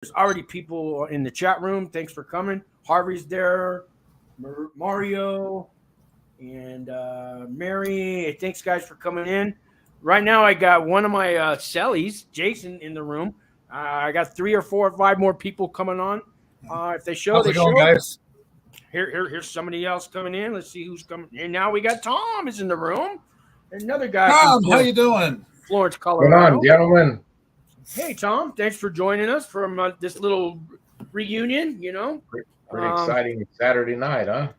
There's already people in the chat room. Thanks for coming. Harvey's there, Mario, and Mary. Thanks, guys, for coming in. Right now, I got one of my cellies, Jason, in the room. I got 3 or 4 or 5 more people coming on. If they show, How's they it going, show. guys? Here's somebody else coming in. Let's see who's coming. And now we got Tom is in the room. Another guy. Tom, how you doing? Florence, Good Colorado. on, gentlemen. Hey, Tom. Thanks for joining us from this little reunion. Pretty exciting Saturday night, huh?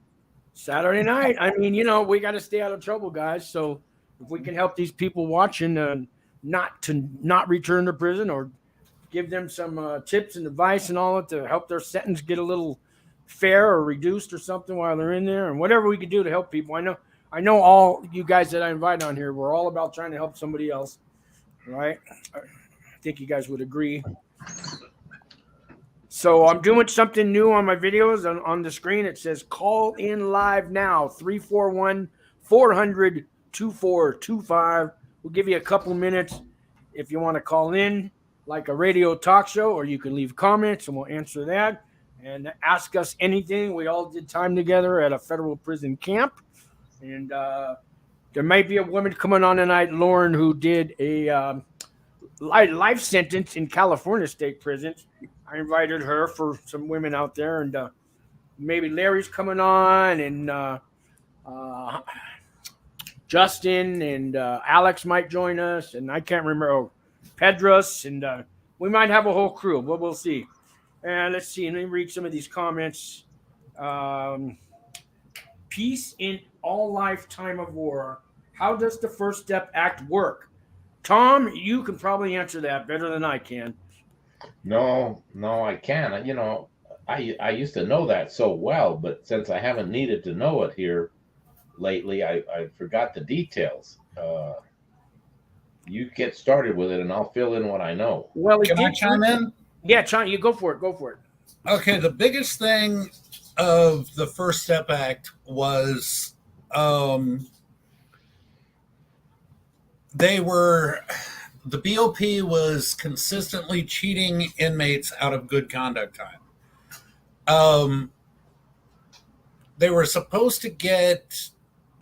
Saturday night. I mean, we got to stay out of trouble, guys. So if we can help these people watching not return to prison, or give them some tips and advice and all that to help their sentence get a little fair or reduced or something while they're in there, and whatever we can do to help people. I know all you guys that I invite on here, we're all about trying to help somebody else, right? I think you guys would agree. So I'm doing something new on my videos. On the screen, it says call in live now, 341-400-2425. We'll give you a couple minutes if you want to call in like a radio talk show, or you can leave comments and we'll answer that and ask us anything. We all did time together at a federal prison camp. And there might be a woman coming on tonight, Lauren, who did a life sentence in California state prisons. I invited her for some women out there, and maybe Larry's coming on, and Justin and Alex might join us, and I can't remember, Pedros, and we might have a whole crew, but we'll see. And let's see, let me read some of these comments. Peace in all lifetime of war. How does the First Step Act work? Tom, you can probably answer that better than I can. No, I can't. I used to know that so well, but since I haven't needed to know it here lately, I forgot the details. You get started with it, and I'll fill in what I know. Well, can I chime in? Yeah, Chime, you go for it. Go for it. Okay, the biggest thing of the First Step Act was the BOP was consistently cheating inmates out of good conduct time. They were supposed to get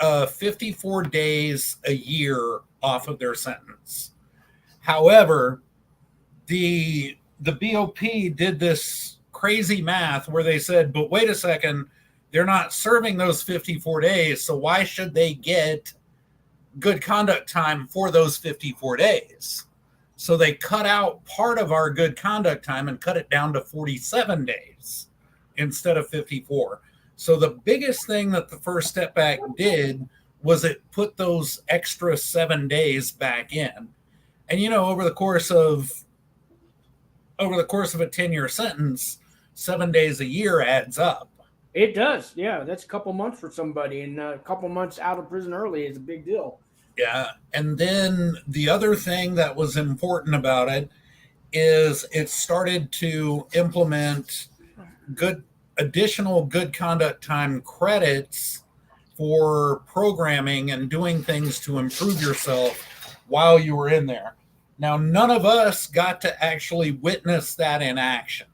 54 days a year off of their sentence. However, the BOP did this crazy math where they said, but wait a second, they're not serving those 54 days, so why should they get good conduct time for those 54 days? So they cut out part of our good conduct time and cut it down to 47 days instead of 54. So the biggest thing that the First Step Act did was it put those extra 7 days back in. And over the course of a 10-year sentence, 7 days a year adds up. It does. Yeah, that's a couple months for somebody, and a couple months out of prison early is a big deal. Yeah, and then the other thing that was important about it is it started to implement additional good conduct time credits for programming and doing things to improve yourself while you were in there. Now, none of us got to actually witness that in action.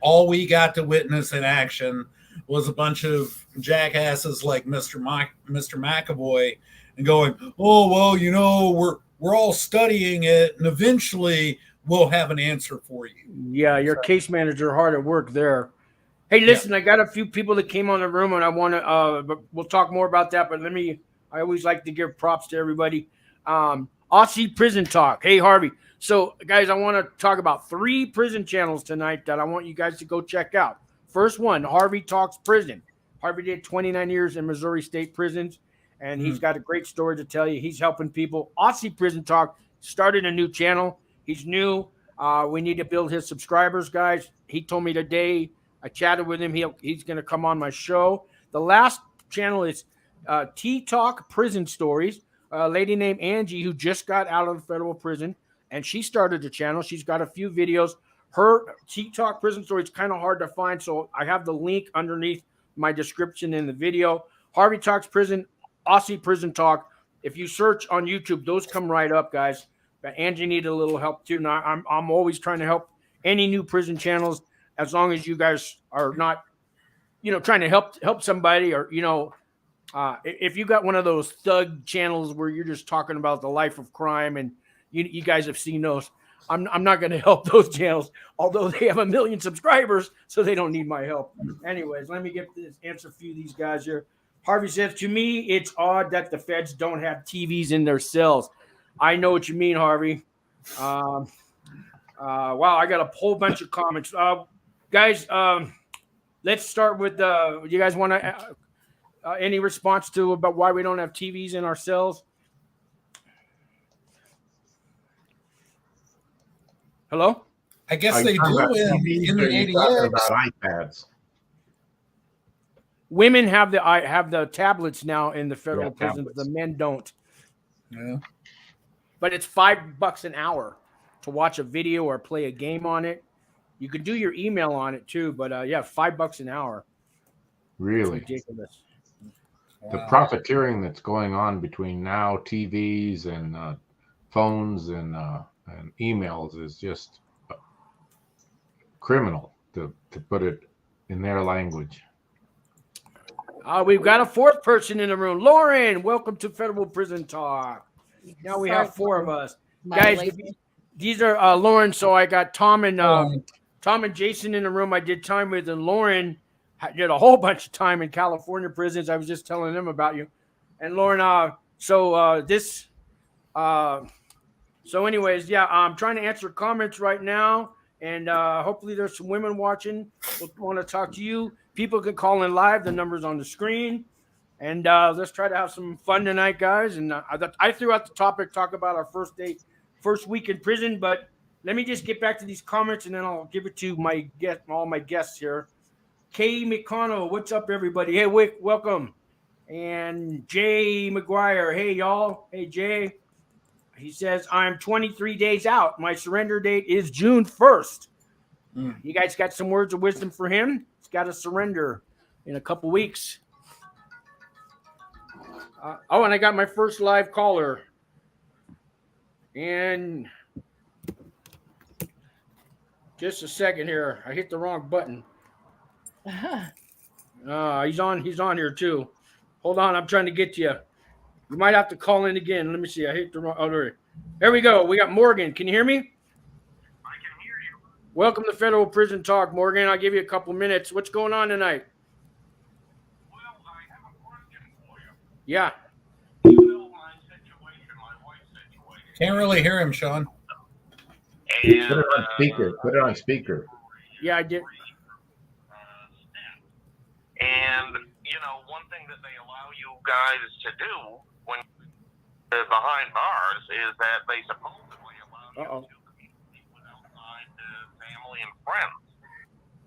All we got to witness in action was a bunch of jackasses like Mr. McAvoy and going, oh, well, we're all studying it, and eventually we'll have an answer for you. Yeah, your case manager hard at work there. Hey, listen, I got a few people that came on the room, and I want to, but we'll talk more about that. But I always like to give props to everybody. Aussie Prison Talk. Hey, Harvey. So, guys, I want to talk about 3 prison channels tonight that I want you guys to go check out. First one, Harvey Talks Prison. Harvey did 29 years in Missouri State prisons, and he's got a great story to tell you. He's helping people. Aussie Prison Talk started a new channel. He's new. We need to build his subscribers, guys. He told me today, I chatted with him. He's going to come on my show. The last channel is T-Talk Prison Stories. A lady named Angie who just got out of federal prison, and she started the channel. She's got a few videos. Her T-Talk Prison Story is kind of hard to find, so I have the link underneath my description in the video. Harvey Talks Prison, Aussie Prison Talk. If you search on YouTube, those come right up, guys. But Angie needed a little help too. Now I'm always trying to help any new prison channels, as long as you guys are not, trying to help somebody, or if you got one of those thug channels where you're just talking about the life of crime, and you guys have seen those, I'm not going to help those channels, although they have 1 million subscribers, so they don't need my help. Anyways, let me get this answer a few of these guys here. Harvey says, to me, it's odd that the feds don't have TVs in their cells. I know what you mean, Harvey. Wow, I got a whole bunch of comments. Guys, let's start with, you guys want to, any response to about why we don't have TVs in our cells? Hello? I guess they do in the ADX. About iPads. Women have the tablets now in the federal prisons. Tablets. The men don't. Yeah. But it's $5 an hour to watch a video or play a game on it. You can do your email on it too, but $5 an hour. Really? It's ridiculous. The profiteering that's going on between now TVs and phones and emails is just criminal, to put it in their language. We've got a fourth person in the room. Lauren, welcome to Federal Prison Talk. Now we have 4 of us. Guys, these are Lauren. So I got Tom and Jason in the room I did time with, and Lauren did a whole bunch of time in California prisons. I was just telling them about you. And Lauren, anyways, I'm trying to answer comments right now, and hopefully there's some women watching who want to talk to you. People can call in live. The number's on the screen. And let's try to have some fun tonight, guys. And I threw out the topic, talk about our first week in prison, but let me just get back to these comments, and then I'll give it to all my guests here. Kay McConnell, what's up, everybody? Hey, Wick, welcome. And Jay McGuire, hey, y'all. Hey, Jay. He says, I'm 23 days out. My surrender date is June 1st. You guys got some words of wisdom for him? He's got to surrender in a couple weeks. And I got my first live caller. And just a second here. I hit the wrong button. He's on here too. Hold on, I'm trying to get to you. You might have to call in again. Let me see. I hit the wrong. Oh, there we go. We got Morgan. Can you hear me? I can hear you. Welcome to Federal Prison Talk, Morgan. I'll give you a couple minutes. What's going on tonight? Well, I have a question for you. Yeah. You know my situation, my wife's situation. Can't really hear him, Sean. Put it on speaker. Put it on speaker. Yeah, I did. And, one thing that they allow you guys to do when you're behind bars is that they supposedly allow you to communicate with outside family and friends.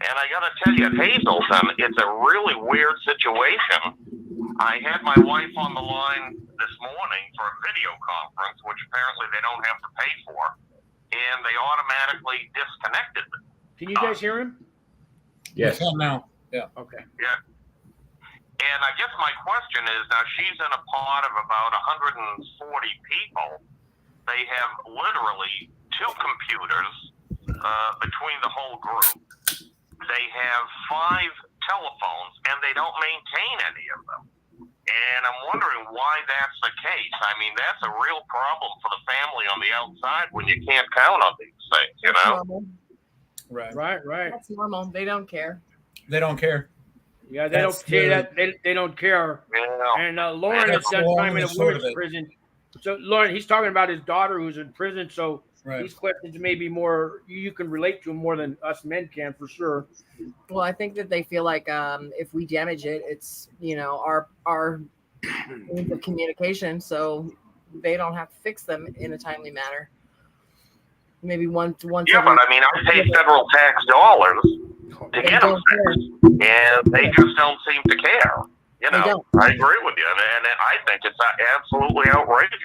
And I got to tell you, Hazelton, it's a really weird situation. I had my wife on the line this morning for a video conference, which apparently they don't have to pay for, and they automatically disconnected me. Can you guys hear him? Yes. Now. Yeah. Okay. Yeah. And I guess my question is, now she's in a pod of about 140 people. They have literally 2 computers between the whole group. They have 5 telephones, and they don't maintain any of them. And I'm wondering why that's the case. I mean, that's a real problem for the family on the outside when you can't count on these things, That's normal. Right. That's normal. They don't care. They don't care. Yeah, they don't care that they don't care. Yeah. And Lauren has done time in a women's prison. So Lauren, he's talking about his daughter who's in prison. So these questions may be more, you can relate to them more than us men can, for sure. Well, I think that they feel like if we damage it, it's our means of communication, so they don't have to fix them in a timely manner. Maybe once. Yeah, but I mean, I pay federal tax dollars to get them fixed, and they just don't seem to care. I agree with you, and I think it's absolutely outrageous.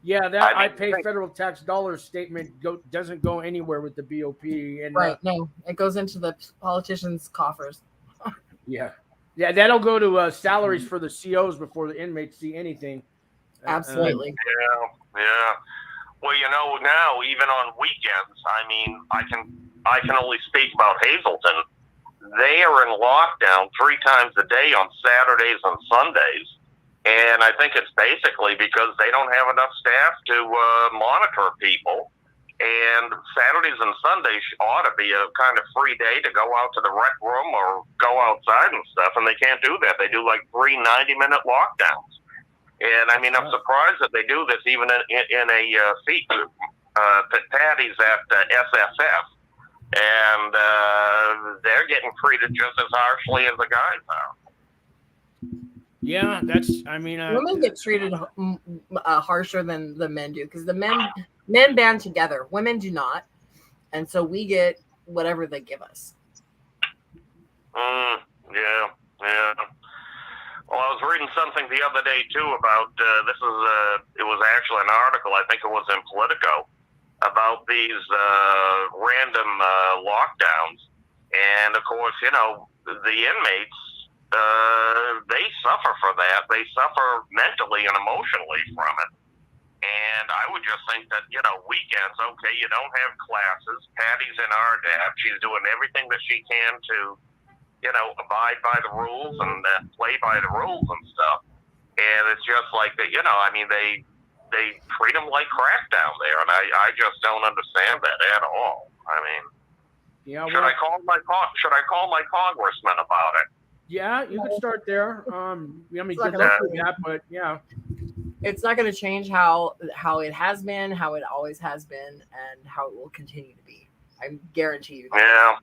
Yeah, that I pay federal tax dollars statement doesn't go anywhere with the BOP. And no, it goes into the politicians' coffers. Yeah, that'll go to salaries for the COs before the inmates see anything. Absolutely. Yeah. Well, now even on weekends, I mean, I can I can only speak about Hazleton. They are in lockdown 3 times a day on Saturdays and Sundays. And I think it's basically because they don't have enough staff to monitor people. And Saturdays and Sundays ought to be a kind of free day to go out to the rec room or go outside and stuff, and they can't do that. They do like 3 90-minute lockdowns. And I mean, I'm surprised that they do this even in a feet patties at SFF. And they're getting treated just as harshly as the guys are. Yeah, that's, I mean, women get treated harsher than the men do, because the men band together, women do not, and so we get whatever they give us. Yeah. Well, I was reading something the other day too about it was actually an article, I think it was in Politico, about these random lockdowns, and of course, you know, the inmates. They suffer for that. They suffer mentally and emotionally from it. And I would just think that, you know, weekends, okay, you don't have classes. Patty's in RDAP. She's doing everything that she can to, you know, abide by the rules and play by the rules and stuff. And it's just like that, you know, I mean, they treat them like crap down there. And I just don't understand that at all. I mean, yeah, should I call my congressman about it? Yeah, you could start there. I mean, good gonna luck with that, but yeah. It's not going to change how it has been, how it always has been, and how it will continue to be. I guarantee you that. Yeah.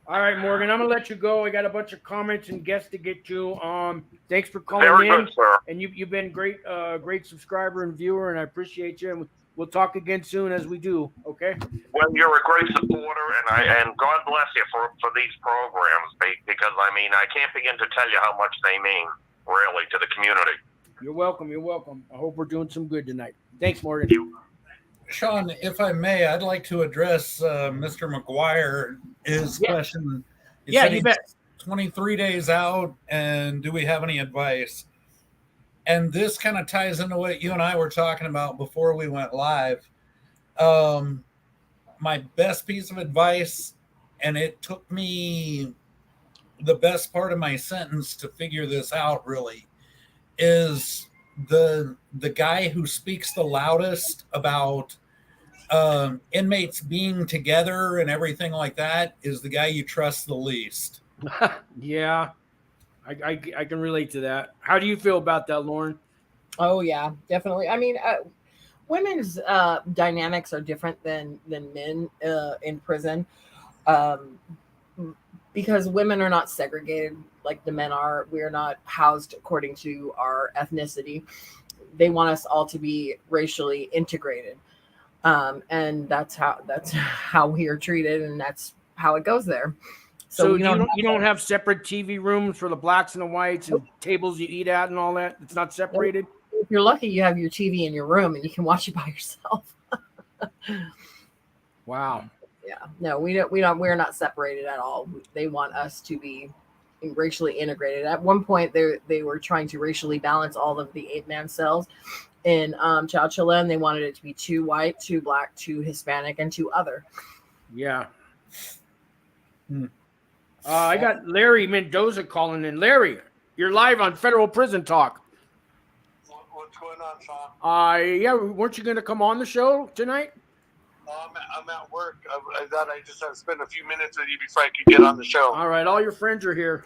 All right, Morgan, I'm gonna let you go. I got a bunch of comments and guests to get to. Thanks for calling Very in, good, sir. and you've been great, great subscriber and viewer, and I appreciate you. And we'll talk again soon as we do. Okay. Well, you're a great supporter, and God bless you for these programs, because I mean, I can't begin to tell you how much they mean, really, to the community. You're welcome. You're welcome. I hope we're doing some good tonight. Thanks, Morgan. Sean, if I may, I'd like to address Mr. McGuire. His question. Yeah, you bet. 23 days out, and do we have any advice? And this kind of ties into what you and I were talking about before we went live. My best piece of advice, and it took me the best part of my sentence to figure this out, really, is the guy who speaks the loudest about inmates being together and everything like that is the guy you trust the least. Yeah, I can relate to that. How do you feel about that, Lauren? Oh yeah, definitely. I mean, women's dynamics are different than men in prison, because women are not segregated like the men are. We're not housed according to our ethnicity. They want us all to be racially integrated, and that's how we are treated, and that's how it goes there. So you don't have separate TV rooms for the blacks and the whites and tables you eat at and all that? It's not separated? If you're lucky, you have your TV in your room and you can watch it by yourself. Wow. Yeah. No, we're not separated at all. They want us to be racially integrated. At one point, they were trying to racially balance all of the 8-man cells in Chowchilla, and they wanted it to be 2 white, 2 black, 2 Hispanic, and 2 other. Yeah. I got Larry Mendoza calling in. Larry, you're live on Federal Prison Talk. What's going on, Sean? Yeah, weren't you going to come on the show tonight? I'm at work. I thought I just had to spend a few minutes with you before I could get on the show. All right, all your friends are here.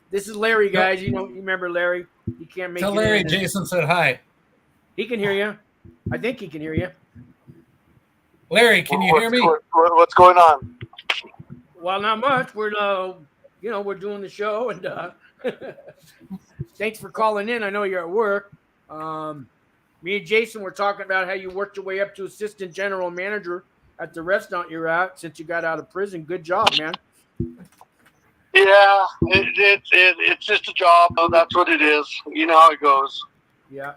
This is Larry, guys. You remember Larry? You can't make Tell it Larry in. Jason said hi. He can hear you. I think he can hear you. Larry, can you hear me? What's going on? Well, not much. We're we're doing the show, and thanks for calling in. I know you're at work. Me and Jason were talking about how you worked your way up to assistant general manager at the restaurant you're at since you got out of prison. Good job, man. Yeah, it's just a job. That's what it is. You know how it goes. Yeah.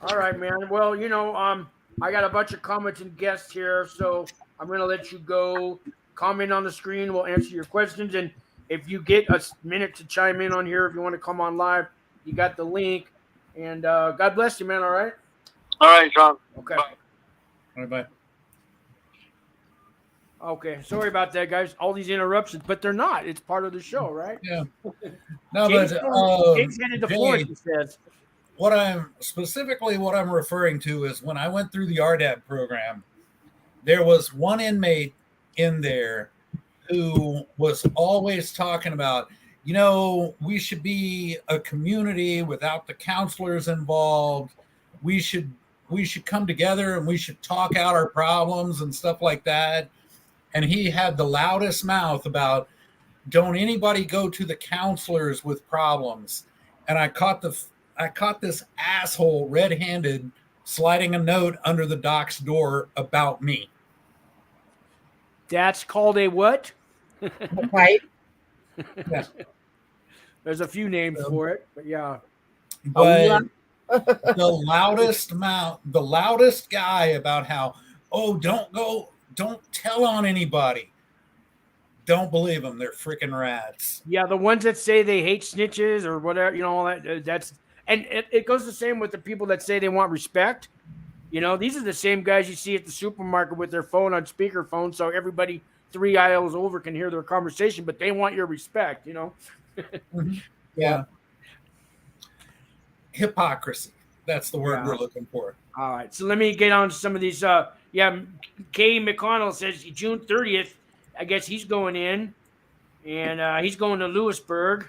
All right, man. Well, I got a bunch of comments and guests here, so I'm going to let you go. Comment on the screen. We'll answer your questions. And if you get a minute to chime in on here, if you want to come on live, you got the link. And God bless you, man. All right? All right, John. Okay. Bye. Bye. Okay, sorry about that, guys. All these interruptions, but they're not. It's part of the show, right? Yeah. No, James but headed to Florida, Jay, he says. what I'm referring to is when I went through the RDAP program, there was one inmate in there who was always talking about, we should be a community without the counselors involved. We should come together and we should talk out our problems and stuff like that. And he had the loudest mouth about, don't anybody go to the counselors with problems. And I caught this asshole red-handed sliding a note under the doc's door about me. That's called a what? Right. Yeah. There's a few names for it, but yeah. But the loudest guy about how, don't tell on anybody. Don't believe them. They're freaking rats. Yeah, the ones that say they hate snitches or whatever, all that. And it goes the same with the people that say they want respect. These are the same guys you see at the supermarket with their phone on speakerphone, so everybody 3 aisles over can hear their conversation, but they want your respect. Mm-hmm. Yeah. Hypocrisy. That's the word we're looking for. All right, so let me get on to some of these. Kay McConnell says June 30th. I guess he's going in, and he's going to Lewisburg.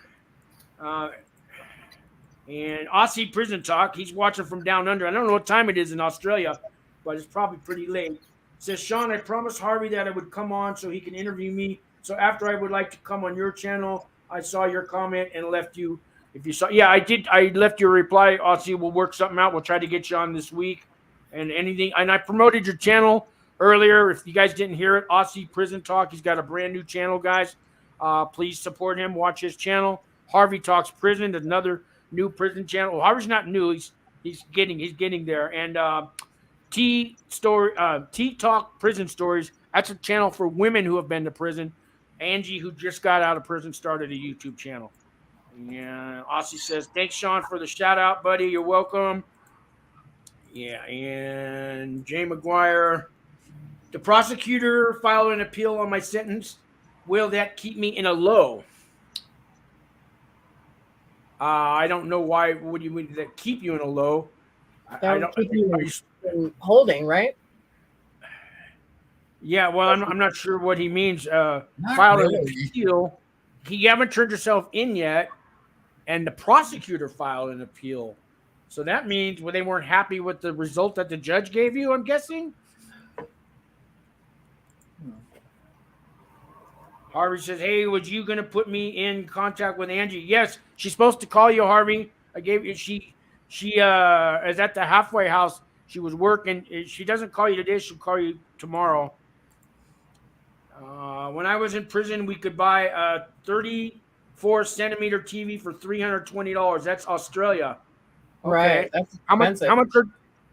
And Aussie Prison Talk, he's watching from down under. I don't know what time it is in Australia, but it's probably pretty late. Says, Sean, I promised Harvey that I would come on so he can interview me. So after I would like to come on your channel, I saw your comment and left you. If you saw, yeah, I did. I left your reply. Aussie, we'll work something out. We'll try to get you on this week and anything. And I promoted your channel earlier. If you guys didn't hear it, Aussie Prison Talk. He's got a brand new channel, guys. Please support him. Watch his channel. Harvey Talks Prison, another new prison channel. Well, Harvey's not new. He's getting there. And T Talk Prison Stories. That's a channel for women who have been to prison. Angie, who just got out of prison, started a YouTube channel. Yeah, Aussie says, thanks, Sean, for the shout out, buddy. You're welcome. Yeah, and Jay McGuire, the prosecutor filed an appeal on my sentence. Will that keep me in a low? I don't know why. What do you mean that keep you in a low? I don't keep you in holding, right? Yeah, well, I'm not sure what he means. Filed really. an appeal. You haven't turned yourself in yet, and the prosecutor filed an appeal. So that means they weren't happy with the result that the judge gave you, I'm guessing? Harvey says, hey, was you going to put me in contact with Angie? Yes, she's supposed to call you, Harvey. I gave you, she is at the halfway house. She was working. If she doesn't call you today, she'll call you tomorrow. When I was in prison, we could buy a 34-centimeter TV for $320. That's Australia. Okay. Right. That's expensive. How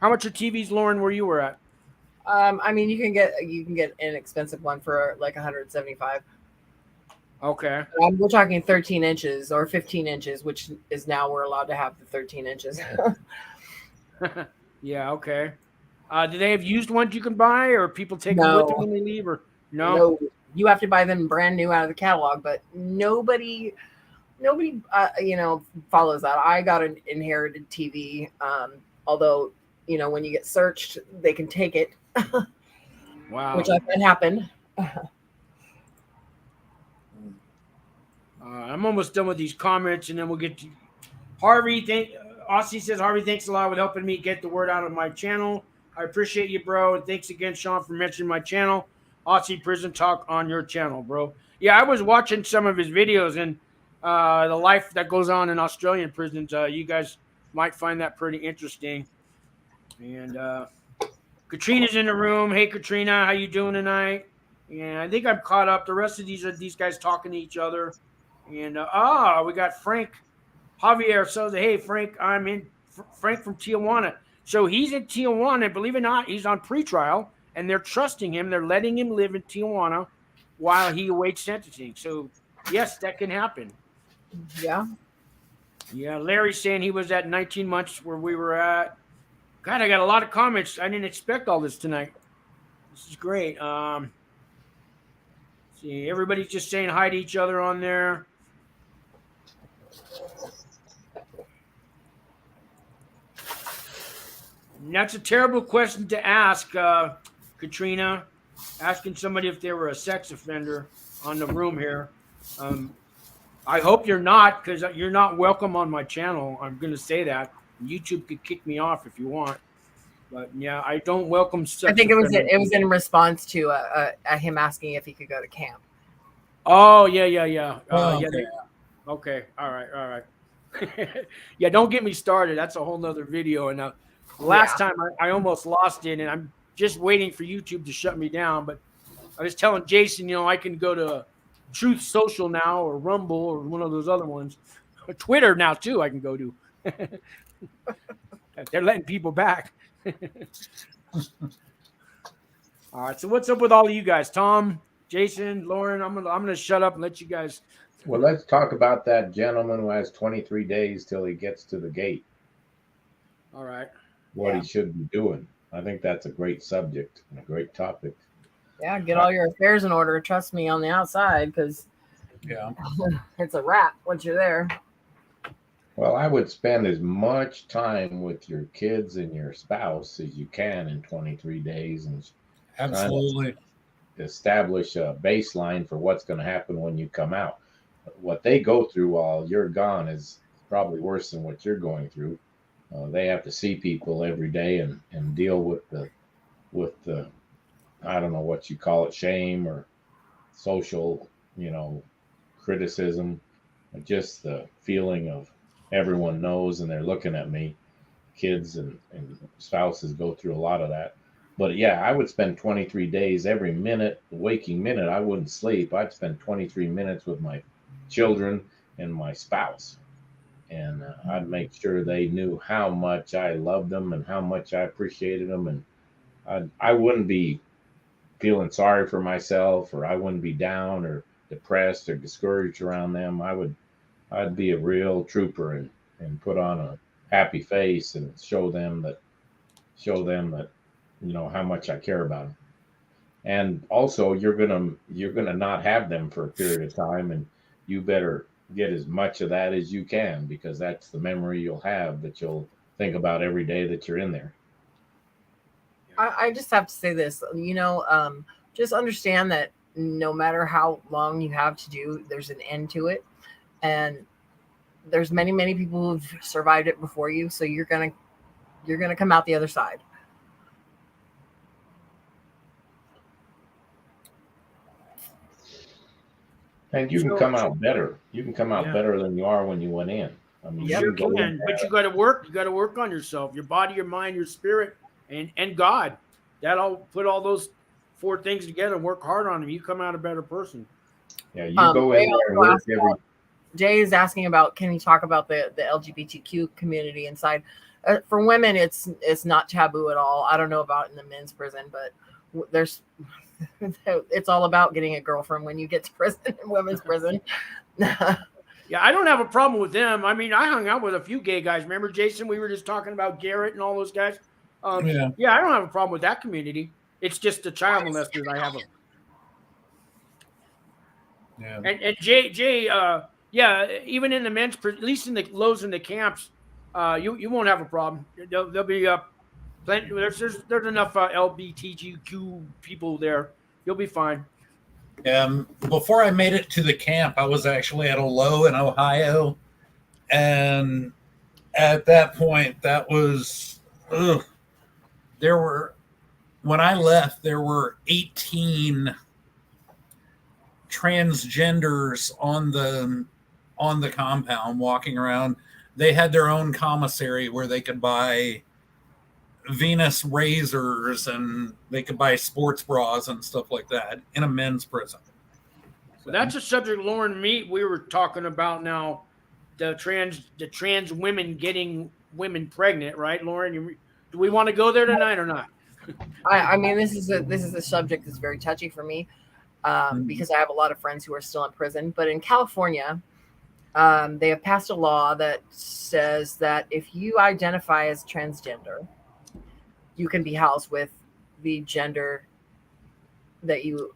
much are TVs, Lauren, where you were at? I mean, you can get an expensive one for like $175. Okay. We're talking 13 inches or 15 inches, which is now we're allowed to have the 13 inches. Yeah. Okay. Do they have used ones you can buy, or people take them with them when they leave, or no? You have to buy them brand new out of the catalog, but nobody follows that. I got an inherited TV. Although, when you get searched, they can take it. Wow. Which I've had happen. I'm almost done with these comments, and then we'll get to Harvey. Aussie says, Harvey, thanks a lot for helping me get the word out on my channel. I appreciate you, bro. And thanks again, Sean, for mentioning my channel. Aussie Prison Talk on your channel, bro. Yeah, I was watching some of his videos and the life that goes on in Australian prisons. You guys might find that pretty interesting. And Katrina's in the room. Hey, Katrina, how you doing tonight? And I think I'm caught up. The rest of these are these guys talking to each other. And we got Frank Javier. So hey, Frank, I'm in. Frank from Tijuana. So he's in Tijuana. Believe it or not, he's on pretrial, and they're trusting him. They're letting him live in Tijuana while he awaits sentencing. So yes, that can happen. Yeah. Yeah. Larry's saying he was at 19 months where we were at. God, I got a lot of comments. I didn't expect all this tonight. This is great. See, everybody's just saying hi to each other on there. And that's a terrible question to ask, Katrina. Asking somebody if they were a sex offender on the room here. I hope you're not, because you're not welcome on my channel. I'm going to say that. YouTube could kick me off if you want. But yeah, I don't welcome sex I think it was offenders. in response to him asking if he could go to camp. Oh, yeah. Oh, Yeah, okay. okay. All right. Yeah, don't get me started. That's a whole nother video. And last time I almost lost it, and I'm just waiting for YouTube to shut me down. But I was telling Jason, I can go to Truth Social now, or Rumble, or one of those other ones. Twitter now too. I can go to. They're letting people back. All right. So what's up with all of you guys, Tom, Jason, Lauren? I'm gonna shut up and let you guys. Well, let's talk about that gentleman who has 23 days till he gets to the gate. All right. What he should be doing. I think that's a great subject and a great topic. Yeah, get all your affairs in order. Trust me on the outside, because it's a wrap once you're there. Well, I would spend as much time with your kids and your spouse as you can in 23 days and Absolutely. establish a baseline for what's going to happen when you come out. What they go through while you're gone is probably worse than what you're going through. They have to see people every day and deal with the I don't know what you call it, shame or social, criticism, just the feeling of everyone knows and they're looking at me. Kids and spouses go through a lot of that. But yeah, I would spend 23 days, every minute, waking minute, I wouldn't sleep. I'd spend 23 minutes with my children and my spouse. And I'd make sure they knew how much I loved them and how much I appreciated them. And I wouldn't be feeling sorry for myself, or I wouldn't be down or depressed or discouraged around them. I'd be a real trooper and put on a happy face and show them that how much I care about them. And also you're gonna not have them for a period of time, and you better get as much of that as you can, because that's the memory you'll have that you'll think about every day that you're in there. I just have to say this, just understand that no matter how long you have to do, there's an end to it. And there's many, many people who've survived it before you. So you're going to come out the other side. And you can come out better. You can come out better than you are when you went in. I mean, you sure can, but you got to work. You got to work on yourself, your body, your mind, your spirit, and God. That'll put all those 4 things together and work hard on them. You come out a better person. Yeah, you go in there and work every. Jay is asking about, can you talk about the LGBTQ community inside? For women, it's not taboo at all. I don't know about in the men's prison, but it's all about getting a girlfriend when you get to prison, in women's prison. Yeah, I don't have a problem with them. I mean, I hung out with a few gay guys. Remember, Jason? We were just talking about Garrett and all those guys. Yeah, I don't have a problem with that community. It's just the child molesters I have. Yeah. And Jay, even in the men's, at least in the lows in the camps, you won't have a problem. There'll be plenty. There's enough LGBTQ people there. You'll be fine. Before I made it to the camp, I was actually at a low in Ohio, and at that point, that was when I left, there were 18 transgenders on the compound walking around. They had their own commissary where they could buy Venus razors and they could buy sports bras and stuff like that in a men's prison. So that's a subject, Lauren, we were talking about now, the trans women getting women pregnant, right, Lauren? Do we want to go there tonight or not? I mean, this is a subject that's very touchy for me, because I have a lot of friends who are still in prison. But in California, they have passed a law that says that if you identify as transgender, you can be housed with the gender that you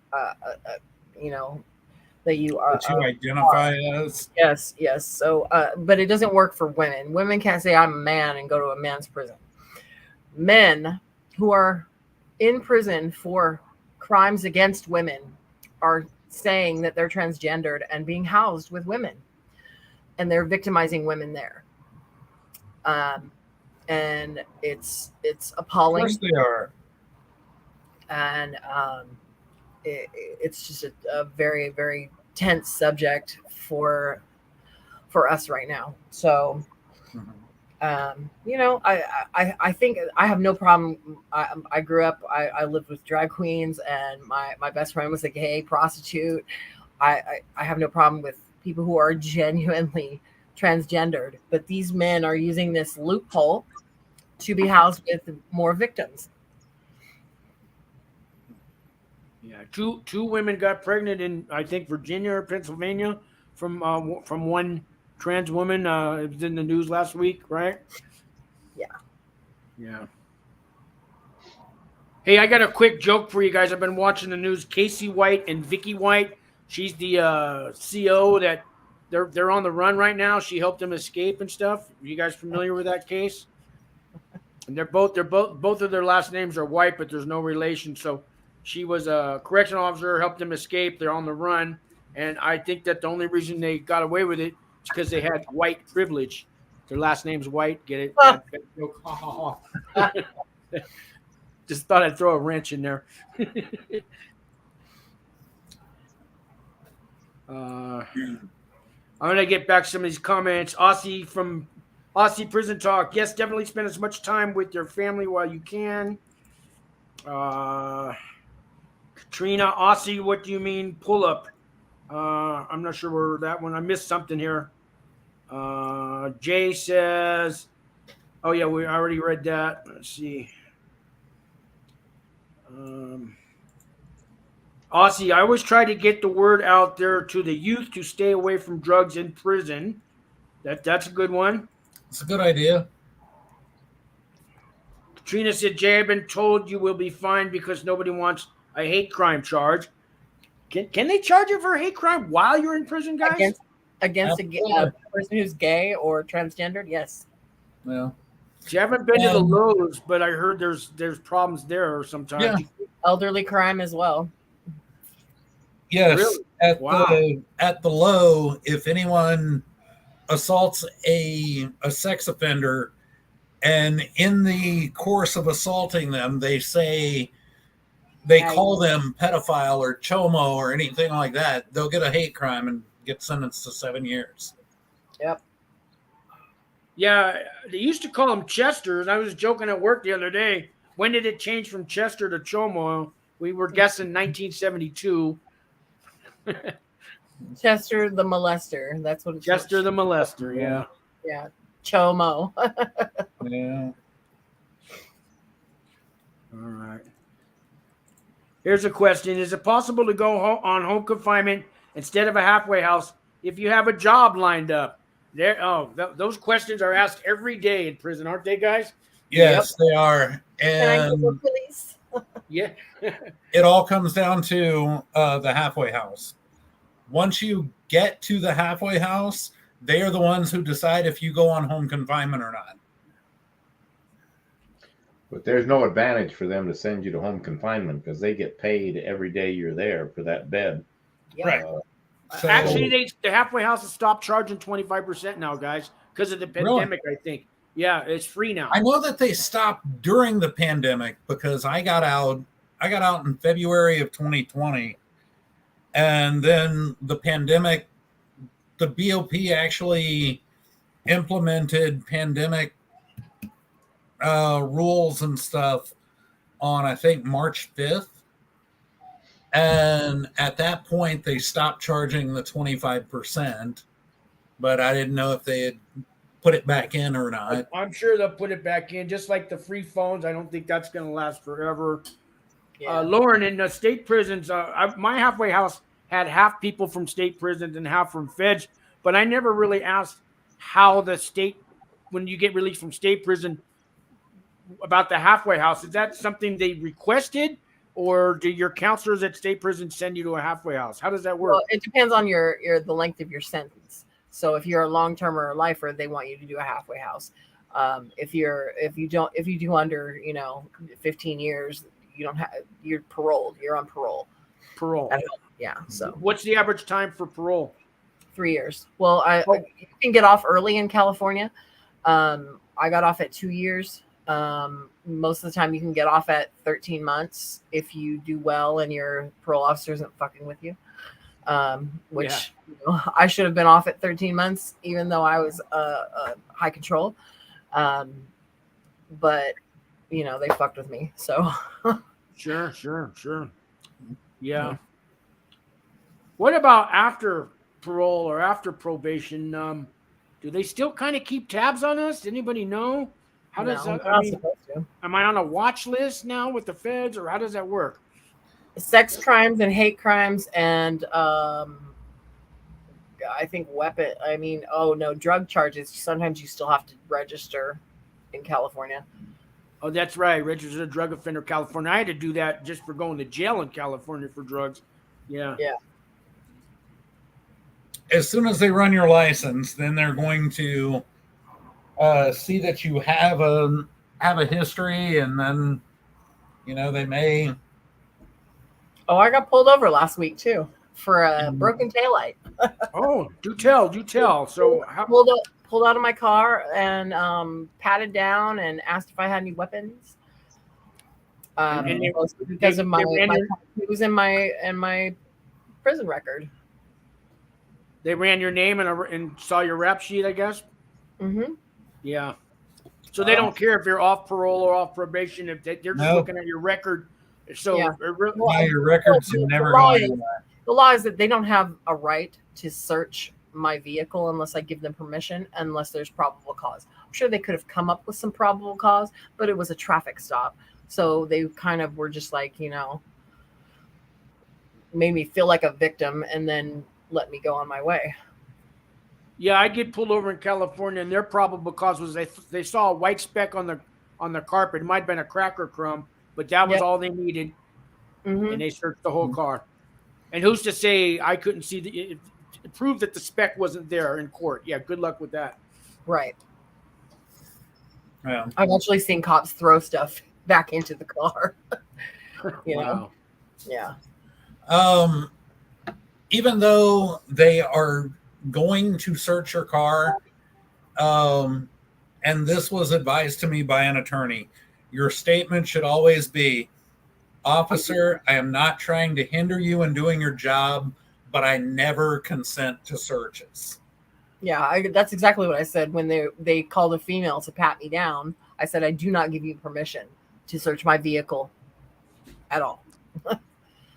you know, that you are. That you identify as. Yes. So, but it doesn't work for women. Women can't say I'm a man and go to a man's prison. Men who are in prison for crimes against women are saying that they're transgendered and being housed with women, and they're victimizing women there. And it's appalling. Of course they are. And it's just a very, very tense subject for us right now. So, you know, I think I have no problem. I grew up, I lived with drag queens, and my best friend was a gay prostitute. I have no problem with people who are genuinely transgendered, but these men are using this loophole to be housed with more victims. Yeah, two women got pregnant in, I think, Virginia or Pennsylvania from one trans woman. It was in the news last week, right? Yeah. Hey, I got a quick joke for you guys. I've been watching the news. Casey White and Vicky White. She's the CO that they're on the run right now. She helped them escape and stuff. Are you guys familiar with that case? And both of their last names are White, but there's no relation. So she was a correctional officer, helped them escape. They're on the run. And I think that the only reason they got away with it is because they had white privilege. Their last name's White. Get it? Just thought I'd throw a wrench in there. I'm going to get back to some of these comments. Aussie from Aussie Prison Talk. Yes, definitely spend as much time with your family while you can. Katrina, Aussie, what do you mean pull up? I'm not sure where that one. I missed something here. Jay says, oh yeah, we already read that. Let's see. Aussie, I always try to get the word out there to the youth to stay away from drugs in prison. That's a good one. It's a good idea. Katrina said, Jay, I've been told you will be fined because nobody wants a hate crime charge. Can they charge you for a hate crime while you're in prison, guys? Against a person who's gay or transgendered? Yes. Yeah. See, I haven't been to the Lowe's, but I heard there's problems there sometimes. Yeah. Elderly crime as well. Yes. Really? At the Low, if anyone assaults a sex offender, and in the course of assaulting them, they call them pedophile or chomo or anything like that, they'll get a hate crime and get sentenced to 7 years. Yep. Yeah, they used to call them Chesters. I was joking at work the other day. When did it change from Chester to chomo? We were guessing 1972. Chester the molester. That's what it's Chester the molester, yeah. Yeah. Chomo. Yeah. All right. Here's a question. Is it possible to go on home confinement instead of a halfway house if you have a job lined up? Those questions are asked every day in prison, aren't they, guys? Yes, they are. And Please. Yeah. it all comes down to the halfway house. Once you get to the halfway house, they are the ones who decide if you go on home confinement or not. But there's no advantage for them to send you to home confinement because they get paid every day you're there for that bed. Yep. Right. So, Actually, the halfway house has stopped charging 25% now, guys, because of the pandemic, I think. Yeah, it's free now. I know that they stopped during the pandemic because I got out in February of 2020, and then the pandemic, the BOP actually implemented pandemic rules and stuff on, I think, March 5th. And at that point, they stopped charging the 25%, but I didn't know if they had put it back in or not. I'm sure they'll put it back in, just like the free phones. I don't think that's going to last forever. Yeah. Lauren, in the state prisons, my halfway house had half people from state prisons and half from feds, but I never really asked how the state, when you get released from state prison, about the halfway house. Is that something they requested? or do your counselors at state prison send you to a halfway house? How does that work? Well, it depends on your the length of your sentence. So if you're a long term or a lifer, they want you to do a halfway house. If you do under 15 years, you're paroled. You're on parole. Parole. Yeah. So what's the average time for parole? 3 years. Well, you can get off early in California. I got off at 2 years. Most of the time you can get off at 13 months if you do well and your parole officer isn't fucking with you. Which I should have been off at 13 months, even though I was high control. But they fucked with me. So Sure. Yeah. What about after parole or after probation? Do they still kind of keep tabs on us? Does anybody know? How does that? Am I on a watch list now with the feds, or how does that work? Sex crimes and hate crimes, and I think drug charges. Sometimes you still have to register in California. Oh, that's right. Registered a drug offender, California. I had to do that just for going to jail in California for drugs. Yeah. As soon as they run your license, then they're going to see that you have a history, and then they may. Oh, I got pulled over last week too for a broken taillight. Oh, do tell. So how pulled out of my car and patted down and asked if I had any weapons. Because of it was in my prison record. They ran your name and saw your rap sheet, I guess. Mm-hmm. Yeah. So they don't care if you're off parole or off probation. If they're just looking at your record. So your records are never going anywhere. The law is that they don't have a right to search my vehicle unless I give them permission, unless there's probable cause. I'm sure they could have come up with some probable cause, but it was a traffic stop. So they kind of were just like, made me feel like a victim and then let me go on my way. Yeah, I get pulled over in California, and their probable cause was they saw a white speck on the carpet. It might have been a cracker crumb, but that was all they needed, and they searched the whole car. And who's to say I couldn't see it proved that the speck wasn't there in court? Yeah, good luck with that. Right. Yeah. I've actually seen cops throw stuff back into the car. Wow. Yeah. Even though they are going to search your car, and this was advised to me by an attorney, your statement should always be, "Officer, I am not trying to hinder you in doing your job, but I never consent to searches." Yeah, that's exactly what I said when they called a female to pat me down. I said, "I do not give you permission to search my vehicle at all."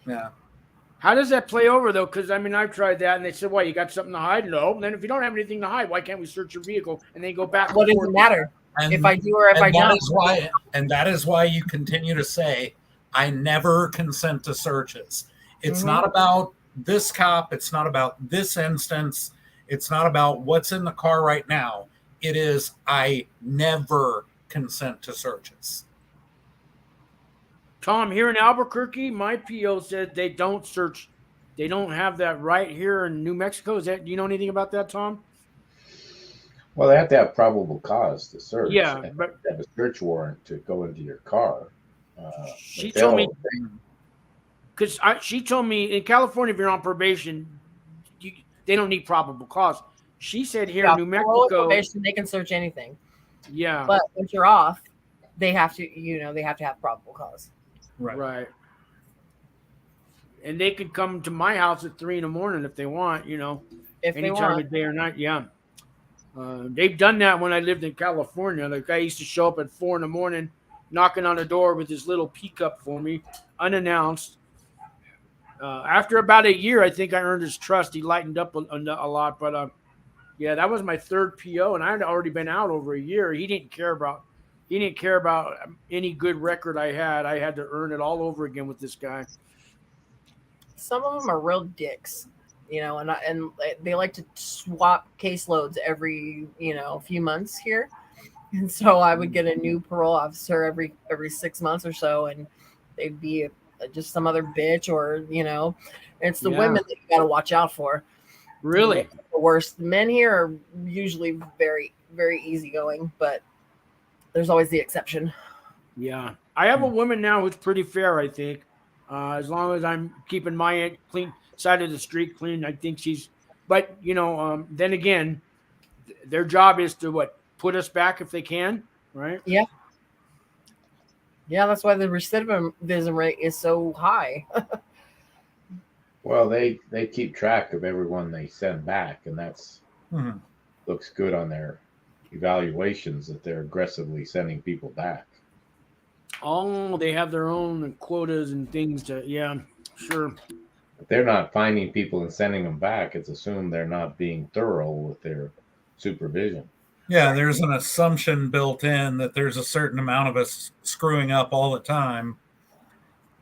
Yeah. How does that play over, though? Because, I've tried that, and they said, "Why, you got something to hide?" No. And then if you don't have anything to hide, why can't we search your vehicle? And then go back. What does it matter if I do or if I don't? That is why you continue to say, "I never consent to searches." It's not about this cop. It's not about this instance. It's not about what's in the car right now. It is, I never consent to searches. Tom, here in Albuquerque, my PO said they don't search. They don't have that right here in New Mexico. Do you know anything about that, Tom? Well, they have to have probable cause to search. Yeah, but they have a search warrant to go into your car. She told me, because she told me in California, if you're on probation, they don't need probable cause. She said here in New Mexico, probation, they can search anything. Yeah, but if you're off, they have to, they have to have probable cause. Right. And they could come to my house at 3 a.m. if they want, if any time of day or night. Yeah. They've done that when I lived in California. The guy used to show up at 4 a.m, knocking on the door with his little pickup for me, unannounced. After about a year, I think I earned his trust. He lightened up a lot. But yeah, that was my third PO, and I had already been out over a year. He didn't care about any good record I had. I had to earn it all over again with this guy. Some of them are real dicks, and they like to swap caseloads every, few months here. And so I would get a new parole officer every 6 months or so, and they'd be just some other bitch, or it's the Yeah. women that you got to watch out for. Really? The worst. Men here are usually very, very easygoing, but there's always the exception. Yeah. I have a woman now who's pretty fair, I think. As long as I'm keeping my clean side of the street clean, I think she's. But then again, their job is to put us back if they can, right? Yeah. Yeah, that's why the recidivism rate is so high. Well, they keep track of everyone they send back, and that's looks good on their evaluations that they're aggressively sending people back. Oh, they have their own quotas and things to. Yeah, sure. If they're not finding people and sending them back, it's assumed they're not being thorough with their supervision. Yeah, there's an assumption built in that there's a certain amount of us screwing up all the time.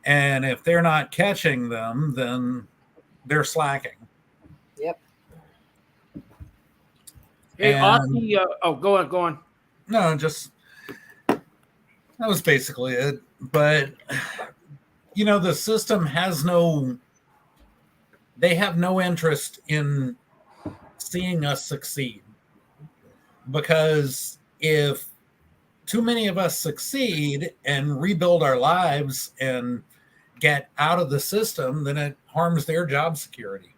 And if they're not catching them, then they're slacking. Yep. Hey, And- Aussie, go on. No, just that was basically it. But the system has they have no interest in seeing us succeed. Because if too many of us succeed and rebuild our lives and get out of the system, then it harms their job security.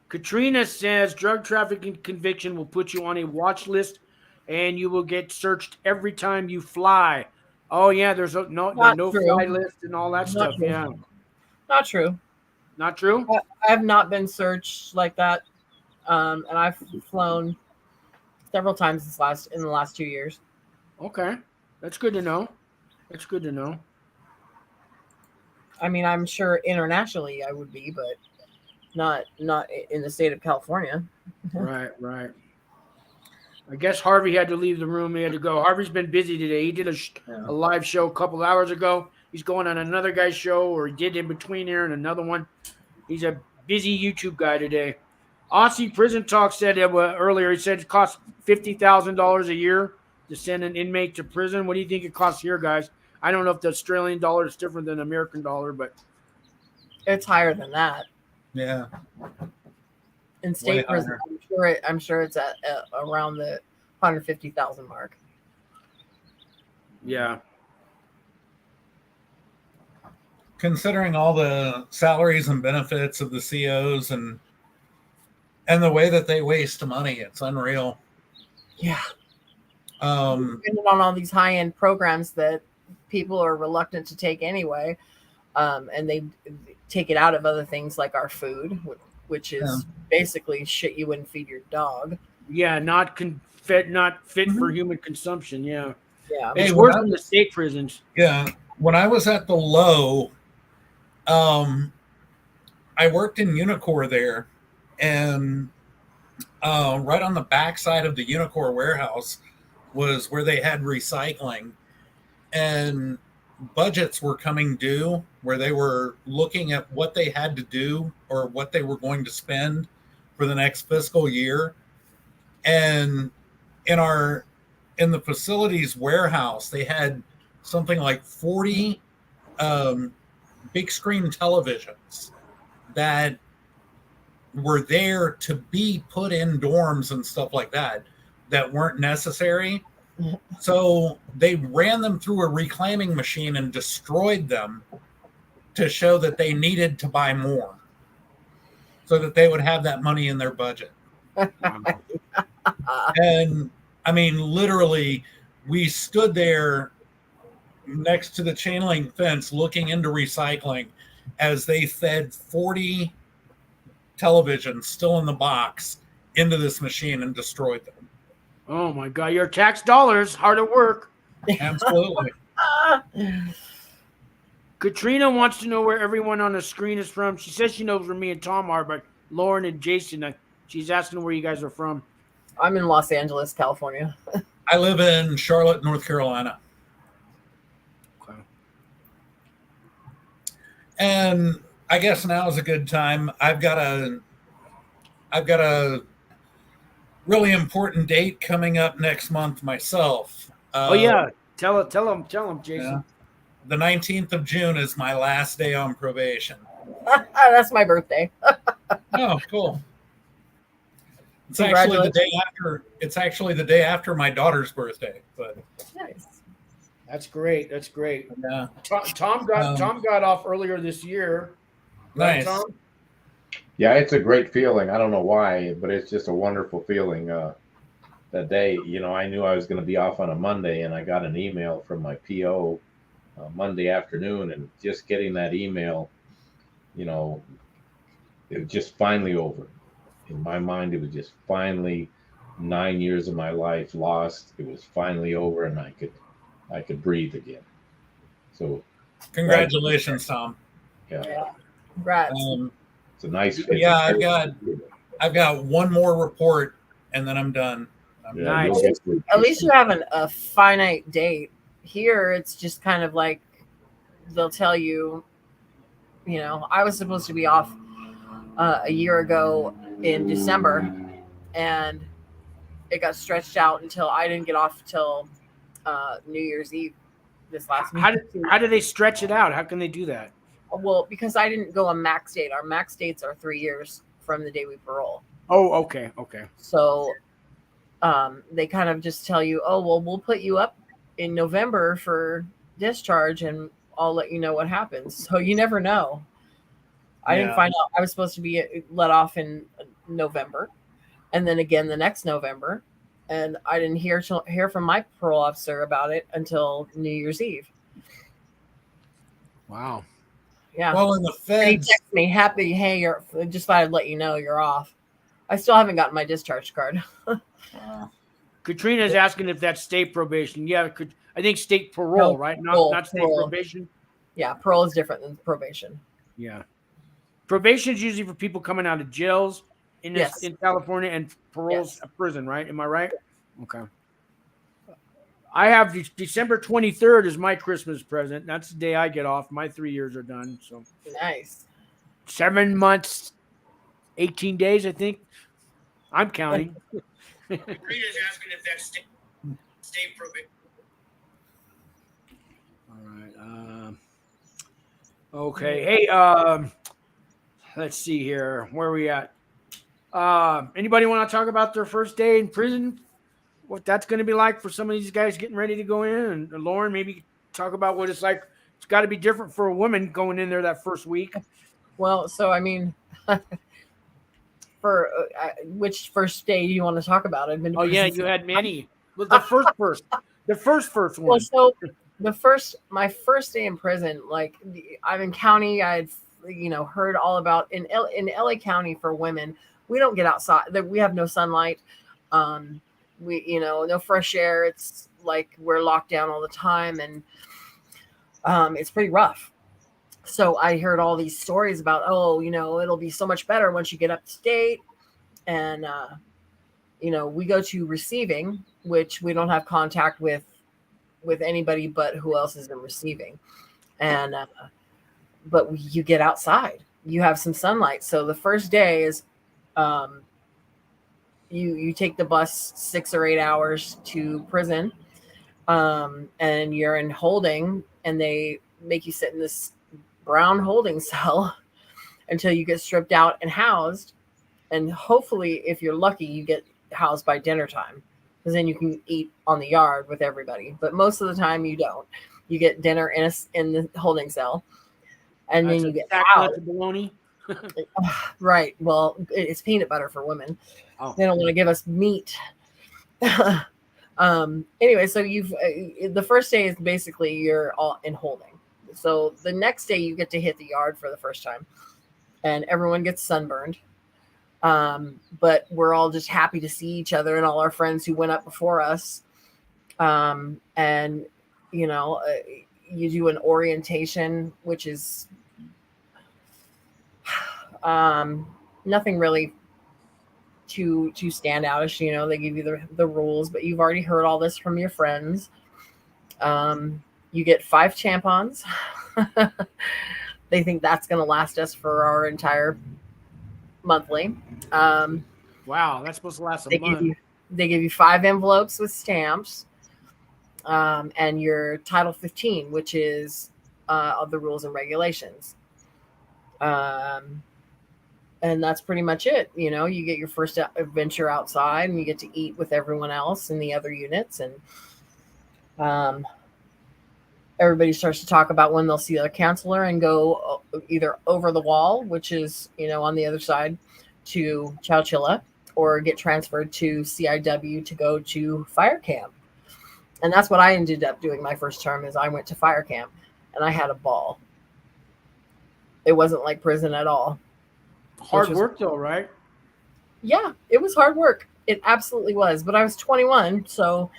Katrina says drug trafficking conviction will put you on a watch list, and you will get searched every time you fly. Oh yeah, there's no true. fly list and all that Not stuff. true. Yeah, Not true. not true. I have not been searched like that, and I've flown several times in the last 2 years. Okay, that's good to know. I mean, I'm sure internationally I would be, but not in the state of California. Right. I guess Harvey had to leave the room. He had to go. Harvey's been busy today. He did a live show a couple hours ago. He's going on another guy's show, or he did in between here and another one. He's a busy YouTube guy today. Aussie Prison Talk said earlier, he said it costs $50,000 a year to send an inmate to prison. What do you think it costs here, guys? I don't know if the Australian dollar is different than the American dollar, but It's higher than that. Yeah. In state Way prison, I'm sure it's at around the 150,000 mark. yeah. Considering all the salaries and benefits of the COs and the way that they waste money, it's unreal. Yeah. Um, On all these high-end programs that people are reluctant to take anyway, and they take it out of other things like our food, which is basically shit you wouldn't feed your dog. Yeah, not fit for human consumption. Yeah. Yeah. It's Hey, worse than the state prisons. yeah. When I was at the low, I worked in Unicor there, and right on the backside of the Unicor warehouse was where they had recycling, and budgets were coming due where they were looking at what they had to do or what they were going to spend for the next fiscal year. And in the facilities warehouse, they had something like 40 big screen televisions that were there to be put in dorms and stuff like that weren't necessary. So they ran them through a reclaiming machine and destroyed them to show that they needed to buy more so that they would have that money in their budget. And I mean, literally, we stood there next to the chain link fence looking into recycling as they fed 40 televisions still in the box into this machine and destroyed them. Oh my God, your tax dollars hard at work. Absolutely. Katrina wants to know where everyone on the screen is from. She says she knows where me and Tom are, but Lauren and Jason, she's asking where you guys are from. I'm in Los Angeles, California. I live in Charlotte, North Carolina. Okay. And I guess now is a good time. I've got a really important date coming up next month myself. Oh yeah, tell them, Jason. Yeah. The 19th of June is my last day on probation. That's my birthday. Oh, cool. It's actually the day after. It's actually the day after my daughter's birthday. But Nice. That's great. That's great. yeah, Tom got off earlier this year. Right, nice. Tom? Yeah, it's a great feeling. I don't know why, but it's just a wonderful feeling. That day, I knew I was going to be off on a Monday, and I got an email from my PO Monday afternoon, and just getting that email, it was just finally over. In my mind, it was just finally 9 years of my life lost. It was finally over, and I could breathe again. So, Congratulations, Tom. Yeah. Congrats. It's a nice. I've got one more report, and then I'm done. Nice. At least you have a finite date. Here, it's just kind of like they'll tell you, I was supposed to be off a year ago in December, and it got stretched out until I didn't get off till New Year's Eve this last week. How do they stretch it out? How can they do that? Well, because I didn't go on max date. Our max dates are 3 years from the day we parole. Oh, okay. So they kind of just tell you, oh, well, we'll put you up in November for discharge, and I'll let you know what happens. So you never know. I didn't find out I was supposed to be let off in November, and then again the next November, and I didn't hear from my parole officer about it until New Year's Eve. Wow. Yeah. Well, in the And he feds, texted me, hey, just thought I'd let you know you're off. I still haven't gotten my discharge card. Katrina's asking if that's state probation. Yeah, I think state parole, No, right? parole, Not state parole. probation. Yeah, parole is different than probation. Yeah. Probation is usually for people coming out of jails in California, and parole's a prison, right? Am I right? Okay. I have December 23rd is my Christmas present. That's the day I get off. My 3 years are done. So Nice. 7 months, 18 days, I think. I'm counting. Katrina's asking if that's state probation. All right. Okay. Hey, let's see here. Where are we at? Anybody want to talk about their first day in prison? What that's going to be like for some of these guys getting ready to go in? And Lauren, maybe talk about what it's like. It's got to be different for a woman going in there that first week. Well, so I mean, for which first day do you want to talk about? I've been. Oh yeah, you had many. The first one. Well, so my first day in prison, like I'm in county. I'd heard all about in LA County for women. We don't get outside. We have no sunlight. We no fresh air. It's like we're locked down all the time, and it's pretty rough. So I heard all these stories about, it'll be so much better once you get upstate, and we go to receiving, which we don't have contact with anybody but who else is in receiving, and but you get outside, you have some sunlight. So the first day is you take the bus 6 or 8 hours to prison, and you're in holding, and they make you sit in this brown holding cell until you get stripped out and housed. And hopefully, if you're lucky, you get housed by dinner time, because then you can eat on the yard with everybody. But most of the time you don't. You get dinner in the holding cell, and then you get out. Bologna. Right. Well, it's peanut butter for women. Oh. They don't want to give us meat. Anyway, so the first day is basically you're all in holding. So the next day you get to hit the yard for the first time, and everyone gets sunburned. But we're all just happy to see each other and all our friends who went up before us. And you do an orientation, which is nothing really too standoutish. They give you the rules, but you've already heard all this from your friends. You get 5 tampons. They think that's going to last us for our entire monthly. Wow, that's supposed to last a month. They give you 5 envelopes with stamps, and your Title 15, which is of the rules and regulations. And that's pretty much it. You know, you get your first adventure outside and you get to eat with everyone else in the other units. And everybody starts to talk about when they'll see their counselor and go either over the wall, which is, you know, on the other side, to Chowchilla, or get transferred to CIW to go to fire camp. And that's what I ended up doing my first term, is I went to fire camp and I had a ball. It wasn't like prison at all. Hard work though, right? Yeah, it was hard work. It absolutely was. But I was 21, so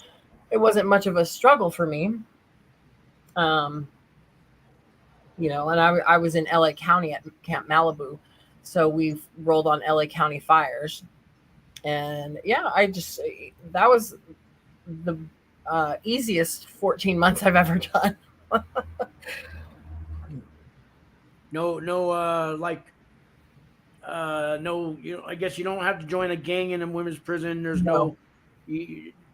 it wasn't much of a struggle for me. You know, and I was in LA County at Camp Malibu. So we've rolled on LA County fires. And yeah, that was the easiest 14 months I've ever done. No, you know, I guess you don't have to join a gang in a women's prison. There's no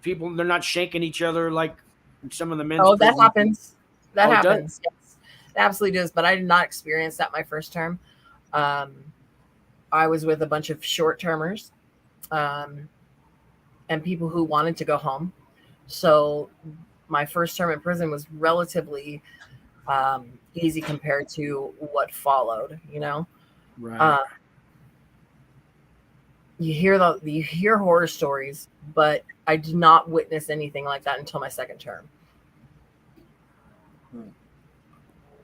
people, they're not shanking each other like in some of the men's. Oh, that prisons. happens. That Oh, it happens. Yes, it absolutely does. But I did not experience that my first term. I was with a bunch of short termers, and people who wanted to go home. So my first term in prison was relatively easy compared to what followed, you know. Right. You hear horror stories, but I did not witness anything like that until my second term.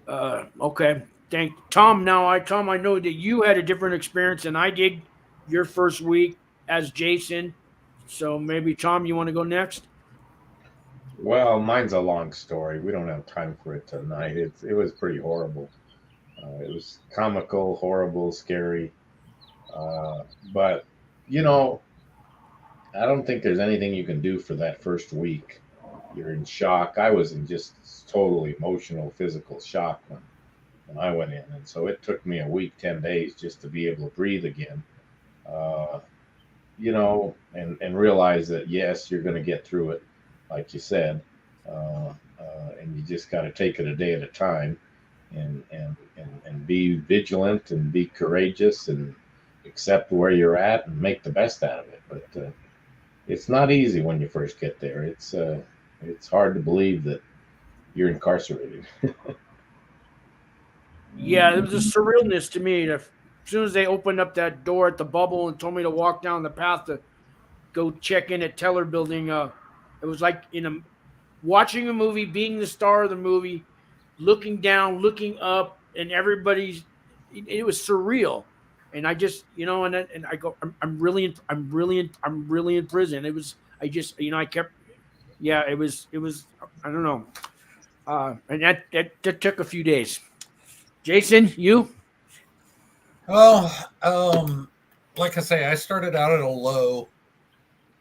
Okay. Thank Tom. Tom, I know that you had a different experience than I did your first week as Jason. So maybe Tom, you want to go next? Well, mine's a long story. We don't have time for it tonight. It was pretty horrible. It was comical, horrible, scary. But, you know, I don't think there's anything you can do for that first week. You're in shock. I was in just total emotional, physical shock when I went in. And so it took me a week, 10 days just to be able to breathe again. You know, and realize that, yes, you're going to get through it, like you said. And you just got to take it a day at a time and be vigilant and be courageous and accept where you're at and make the best out of it. But it's not easy when you first get there. It's hard to believe that you're incarcerated. Yeah, there was a surrealness to me. As soon as they opened up that door at the bubble and told me to walk down the path to go check in at Teller Building, it was like watching a movie, being the star of the movie, looking down, looking up, and it was surreal. And I just, you know, and I go, I'm really in prison. It was, I just, you know, it was, I don't know. And that took a few days. Jason, you? Well, like I say, I started out at a low.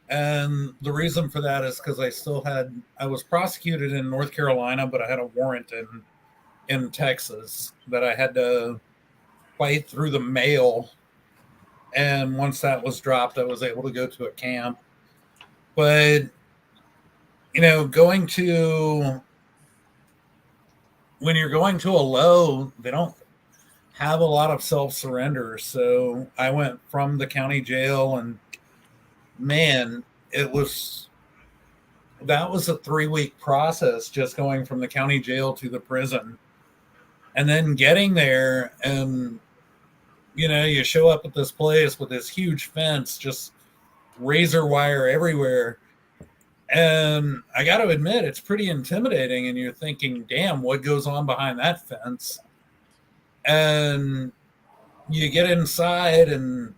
And the reason for that is because I was prosecuted in North Carolina, but I had a warrant in Texas that I had to fight through the mail. And once that was dropped, I was able to go to a camp. But, you know, when you're going to a low, they don't have a lot of self-surrender. So I went from the county jail, and man, that was a 3-week process, just going from the county jail to the prison. And then getting there, and, you know, you show up at this place with this huge fence, just razor wire everywhere. And I got to admit, it's pretty intimidating. And you're thinking, damn, what goes on behind that fence? And you get inside and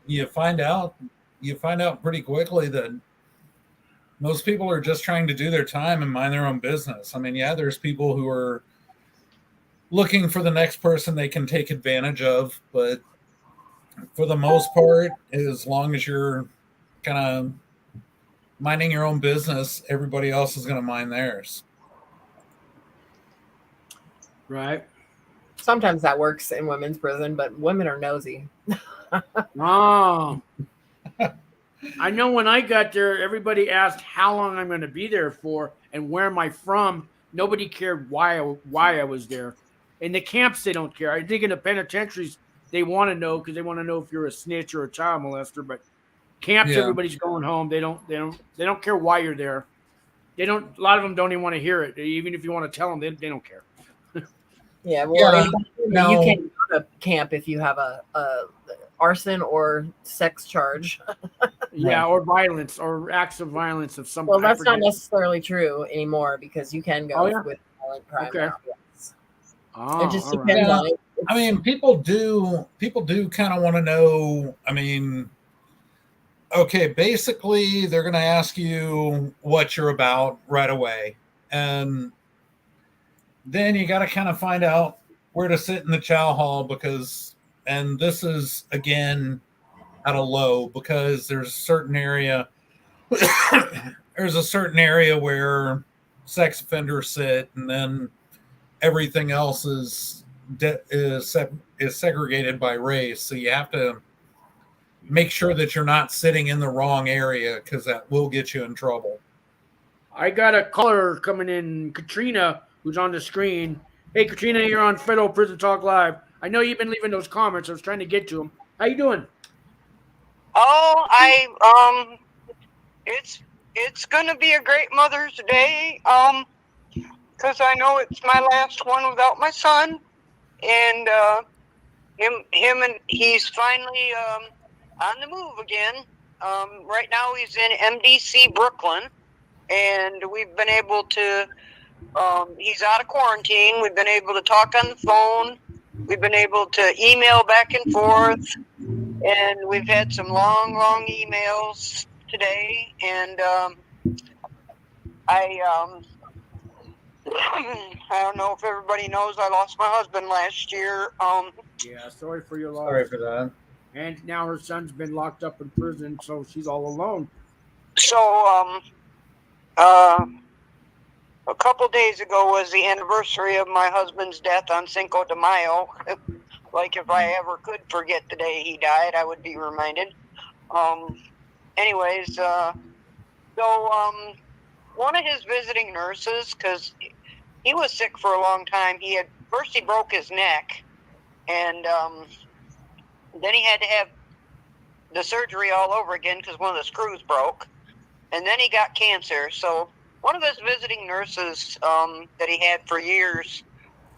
you find out pretty quickly that most people are just trying to do their time and mind their own business. I mean, yeah, there's people who are looking for the next person they can take advantage of, but for the most part, as long as you're kind of minding your own business, everybody else is going to mind theirs. Right. Sometimes that works in women's prison, but women are nosy. Oh. I know when I got there, everybody asked how long I'm going to be there for and where am I from. Nobody cared why I was there. In the camps, they don't care. I think in the penitentiaries, they want to know because they want to know if you're a snitch or a child molester. But camps, Yeah. everybody's going home. They don't care why you're there. They don't. A lot of them don't even want to hear it. Even if you want to tell them, they don't care. Yeah, well, Yeah, you no. can't go to camp if you have a arson or sex charge. Yeah, or violence or acts of violence of some. Well, I that's not forget. necessarily true anymore because you can go Oh, yeah? with violent crime Okay. now. Yes. Oh, It just all right. depends on it. I mean, people do kind of want to know. I mean, okay, basically, they're going to ask you what you're about right away, and then you got to kind of find out where to sit in the chow hall because, and this is again at a low because there's a certain area. There's a certain area where sex offenders sit, and then everything else is segregated by race. So you have to make sure that you're not sitting in the wrong area because that will get you in trouble. I got a caller coming in, Katrina, who's on the screen. Hey, Katrina, you're on Federal Prison Talk Live. I know you've been leaving those comments. I was trying to get to them. How you doing? Oh, it's gonna be a great Mother's Day. Because I know it's my last one without my son, and him and he's finally on the move again. Right now he's in MDC Brooklyn, and we've been able to. He's out of quarantine. We've been able to talk on the phone. We've been able to email back and forth, and we've had some long emails today. And I don't know if everybody knows I lost my husband last year. Yeah, sorry for your loss. Sorry for that. And now her son's been locked up in prison, so she's all alone. So a couple days ago was the anniversary of my husband's death on Cinco de Mayo. Like if I ever could forget the day he died, I would be reminded. Anyways, so one of his visiting nurses, because he was sick for a long time. He broke his neck, and then he had to have the surgery all over again because one of the screws broke, and then he got cancer. So one of his visiting nurses that he had for years,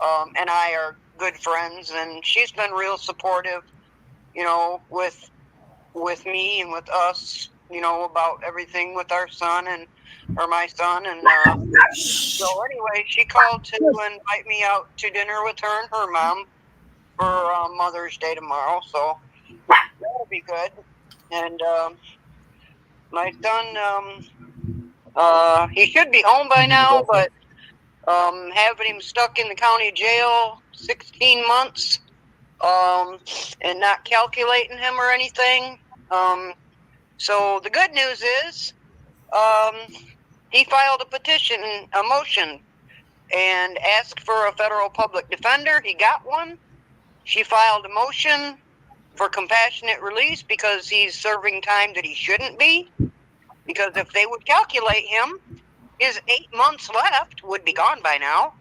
and I are good friends, and she's been real supportive, you know, with me and with us, you know, about everything with our son or my son. And so anyway, she called to invite me out to dinner with her and her mom for Mother's Day tomorrow. So that'll be good. And my son, he should be home by now, but having him stuck in the county jail 16 months and not calculating him or anything. So the good news is he filed a motion, and asked for a federal public defender. He got one. She filed a motion for compassionate release because he's serving time that he shouldn't be. Because if they would calculate him, his 8 months left would be gone by now,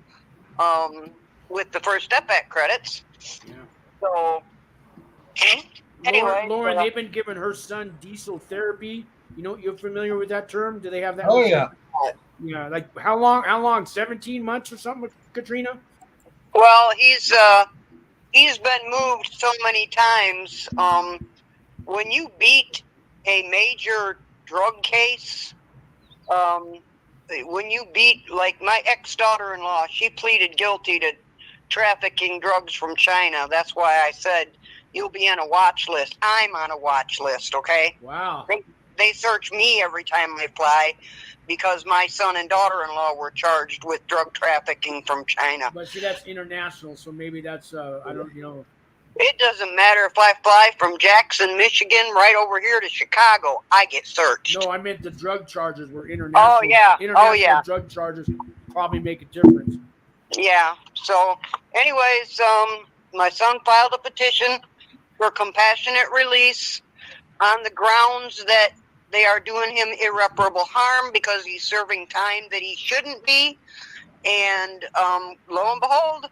with the First Step Act credits. Yeah. So, anyway. Lauren, they've been giving her son diesel therapy. You know, you're familiar with that term? Do they have that? Oh yeah. Yeah, like how long? 17 months or something with Katrina? Well, he's been moved so many times. When you beat a major drug case, when you beat, like my ex-daughter-in-law, she pleaded guilty to trafficking drugs from China. That's why I said you'll be on a watch list. I'm on a watch list, okay? Wow. They search me every time I fly because my son and daughter-in-law were charged with drug trafficking from China. But see, that's international, so maybe that's I don't, you know. It doesn't matter if I fly from Jackson, Michigan, right over here to Chicago. I get searched. No, I meant the drug charges were international. Oh, yeah. International drug charges probably make a difference. Yeah. So, anyways, my son filed a petition for compassionate release on the grounds that they are doing him irreparable harm because he's serving time that he shouldn't be. And lo and behold,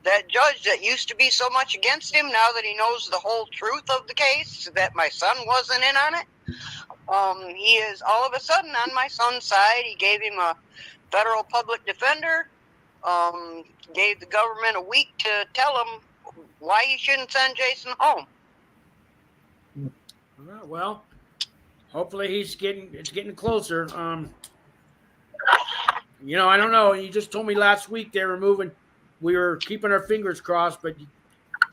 that judge that used to be so much against him, now that he knows the whole truth of the case, that my son wasn't in on it, he is all of a sudden on my son's side. He gave him a federal public defender, gave the government a week to tell him why he shouldn't send Jason home. Well, hopefully it's getting closer. You know, I don't know. You just told me last week they were moving. We were keeping our fingers crossed, but you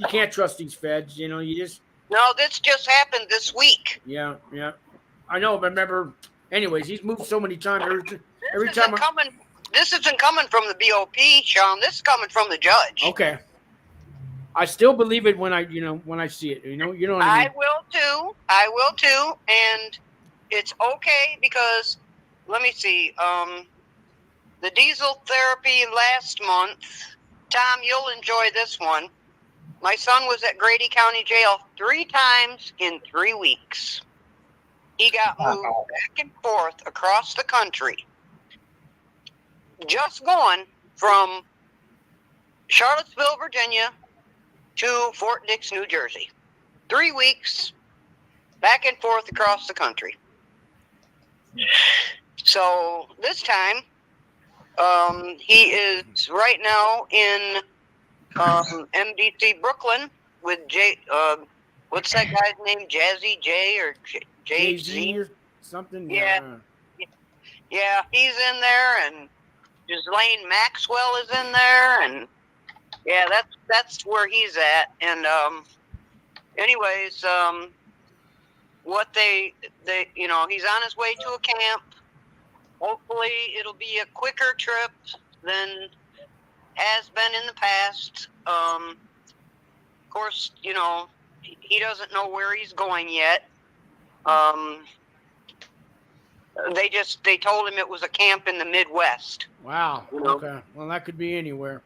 can't trust these feds. You know, you just. No, this just happened this week. Yeah. I know, but remember, anyways, he's moved so many times. Every time. This isn't coming from the BOP, Sean. This is coming from the judge. Okay. I still believe it when I see it. You know what I mean? I will too. And it's okay because, let me see, the diesel therapy last month, Tom, you'll enjoy this one. My son was at Grady County Jail 3 times in 3 weeks. He got moved back and forth across the country. Just going from Charlottesville, Virginia, to Fort Dix, New Jersey. 3 weeks, back and forth across the country. So this time, he is right now in MDC Brooklyn with what's that guy's name? Jazzy J or JZ or something? Yeah, he's in there, and Ghislaine Maxwell is in there, and yeah, that's where he's at. And anyways, what they he's on his way to a camp. Hopefully it'll be a quicker trip than has been in the past. Of course, he doesn't know where he's going yet. They told him it was a camp in the Midwest. Wow. Okay. Well, that could be anywhere.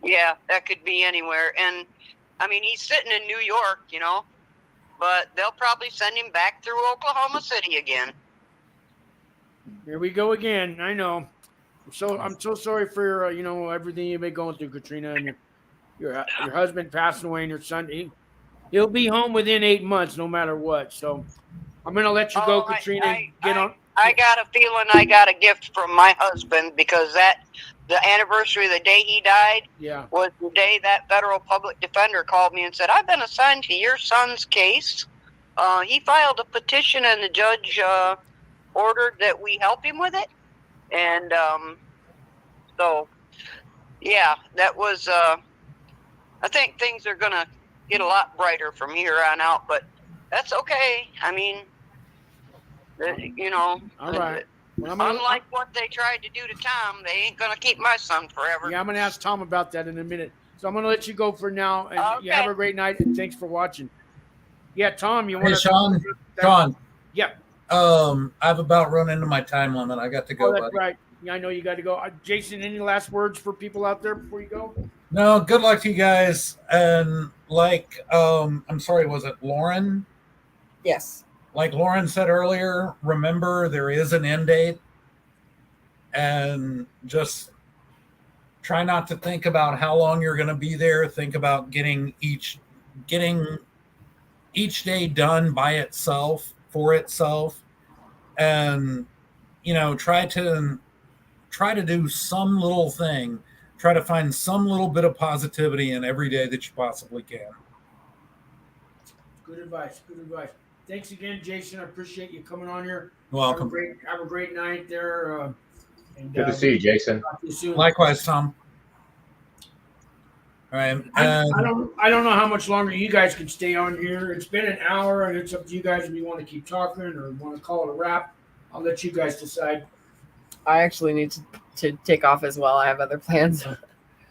Yeah, that could be anywhere. And I mean, he's sitting in New York, but they'll probably send him back through Oklahoma City again. Here we go again. I know. I'm so sorry for everything you've been going through, Katrina, and your husband passing away and your son. He'll be home within 8 months, no matter what. So I'm gonna let you go, Katrina. I got a feeling I got a gift from my husband, because the anniversary of the day he died was the day that federal public defender called me and said, "I've been assigned to your son's case. He filed a petition and the judge ordered that we help him with it." And so, yeah, that was, I think things are going to get a lot brighter from here on out, but that's okay. I mean, All right. Well, unlike what they tried to do to Tom, they ain't going to keep my son forever. Yeah, I'm going to ask Tom about that in a minute. So I'm going to let you go for now, and you have a great night, and thanks for watching. Yeah, Tom, you want to... Sean. Yeah. I've about run into my time limit. I got to go, that's buddy. Right. Yeah, I know you got to go. Jason, any last words for people out there before you go? No, good luck to you guys. And I'm sorry, was it Lauren? Yes. Like Lauren said earlier, remember there is an end date, and just try not to think about how long you're going to be there. Think about getting each day done by itself, for itself, and try to do some little thing. Try to find some little bit of positivity in every day that you possibly can. Good advice. Thanks again, Jason. I appreciate you coming on here. You're welcome. Have a great night there. And, Good to see you, Jason. Talk to you soon. Likewise, Tom. All right. I don't know how much longer you guys can stay on here. It's been an hour, and it's up to you guys if you want to keep talking or want to call it a wrap. I'll let you guys decide. I actually need to take off as well. I have other plans.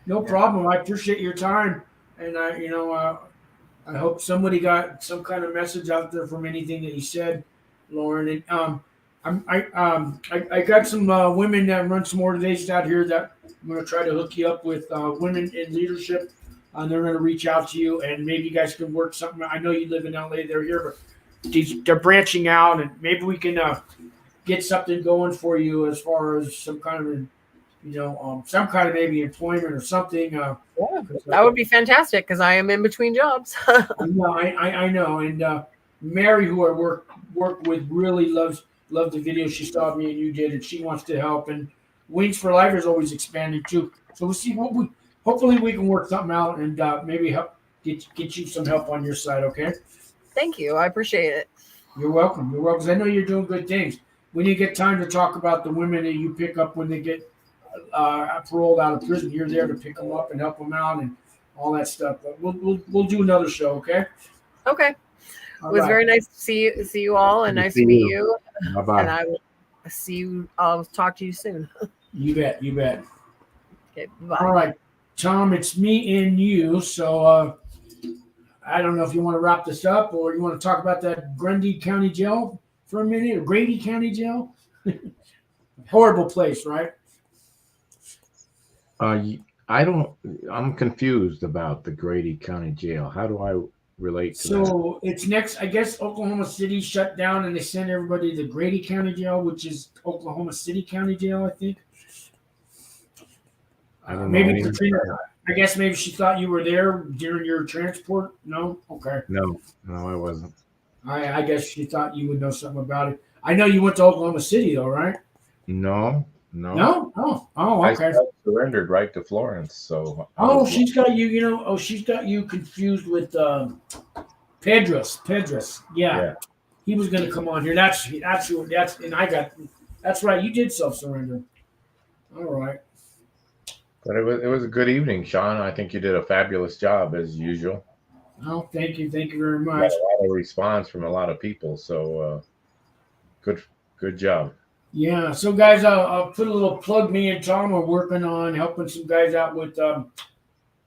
No problem. I appreciate your time, and I hope somebody got some kind of message out there from anything that you said, Lauren. And I got some women that run some organizations out here that I'm going to try to hook you up with women in leadership. And they're going to reach out to you, and maybe you guys can work something. I know you live in LA; they're here, but they're branching out, and maybe we can get something going for you as far as some kind of some kind of maybe employment or something. Yeah, that would be fantastic because I am in between jobs. I know. And Mary, who I work with, really loved the video she saw me and you did, and she wants to help. And Wings for Life is always expanding too. So we'll see hopefully we can work something out and maybe help get you some help on your side. Okay. Thank you. I appreciate it. You're welcome. You're welcome. 'Cause I know you're doing good things. When you get time to talk about the women that you pick up when they get paroled out of prison, you're there to pick them up and help them out and all that stuff. But we'll do another show. Okay. Okay. All It was right. very nice to see you all, and Good to nice see to meet you. you. Bye-bye. And I will see you. I'll talk to you soon. You bet. Okay. Bye. All right, Tom, it's me and you. So I don't know if you want to wrap this up or you want to talk about that Grundy County Jail for a minute, or Grady County Jail. Horrible place, right? I'm confused about the Grady County Jail. How do I relate to that? So it's next, I guess Oklahoma City shut down and they sent everybody to Grady County Jail, which is Oklahoma City County Jail, I think. I don't know Maybe anything Katrina, about I guess maybe she thought you were there during your transport. No? Okay. No, I wasn't. I guess she thought you would know something about it. I know you went to Oklahoma City though, right? No. No? Oh, I okay. surrendered right to Florence. So She's got you, she's got you confused with Pedros. Yeah. He was gonna come on here. That's right, you did self-surrender. All right. But it was a good evening, Sean. I think you did a fabulous job as usual. Oh, thank you very You much. got a lot of response from a lot of people. So good job. Yeah, so guys, I'll put a little plug. Me and Tom are working on helping some guys out with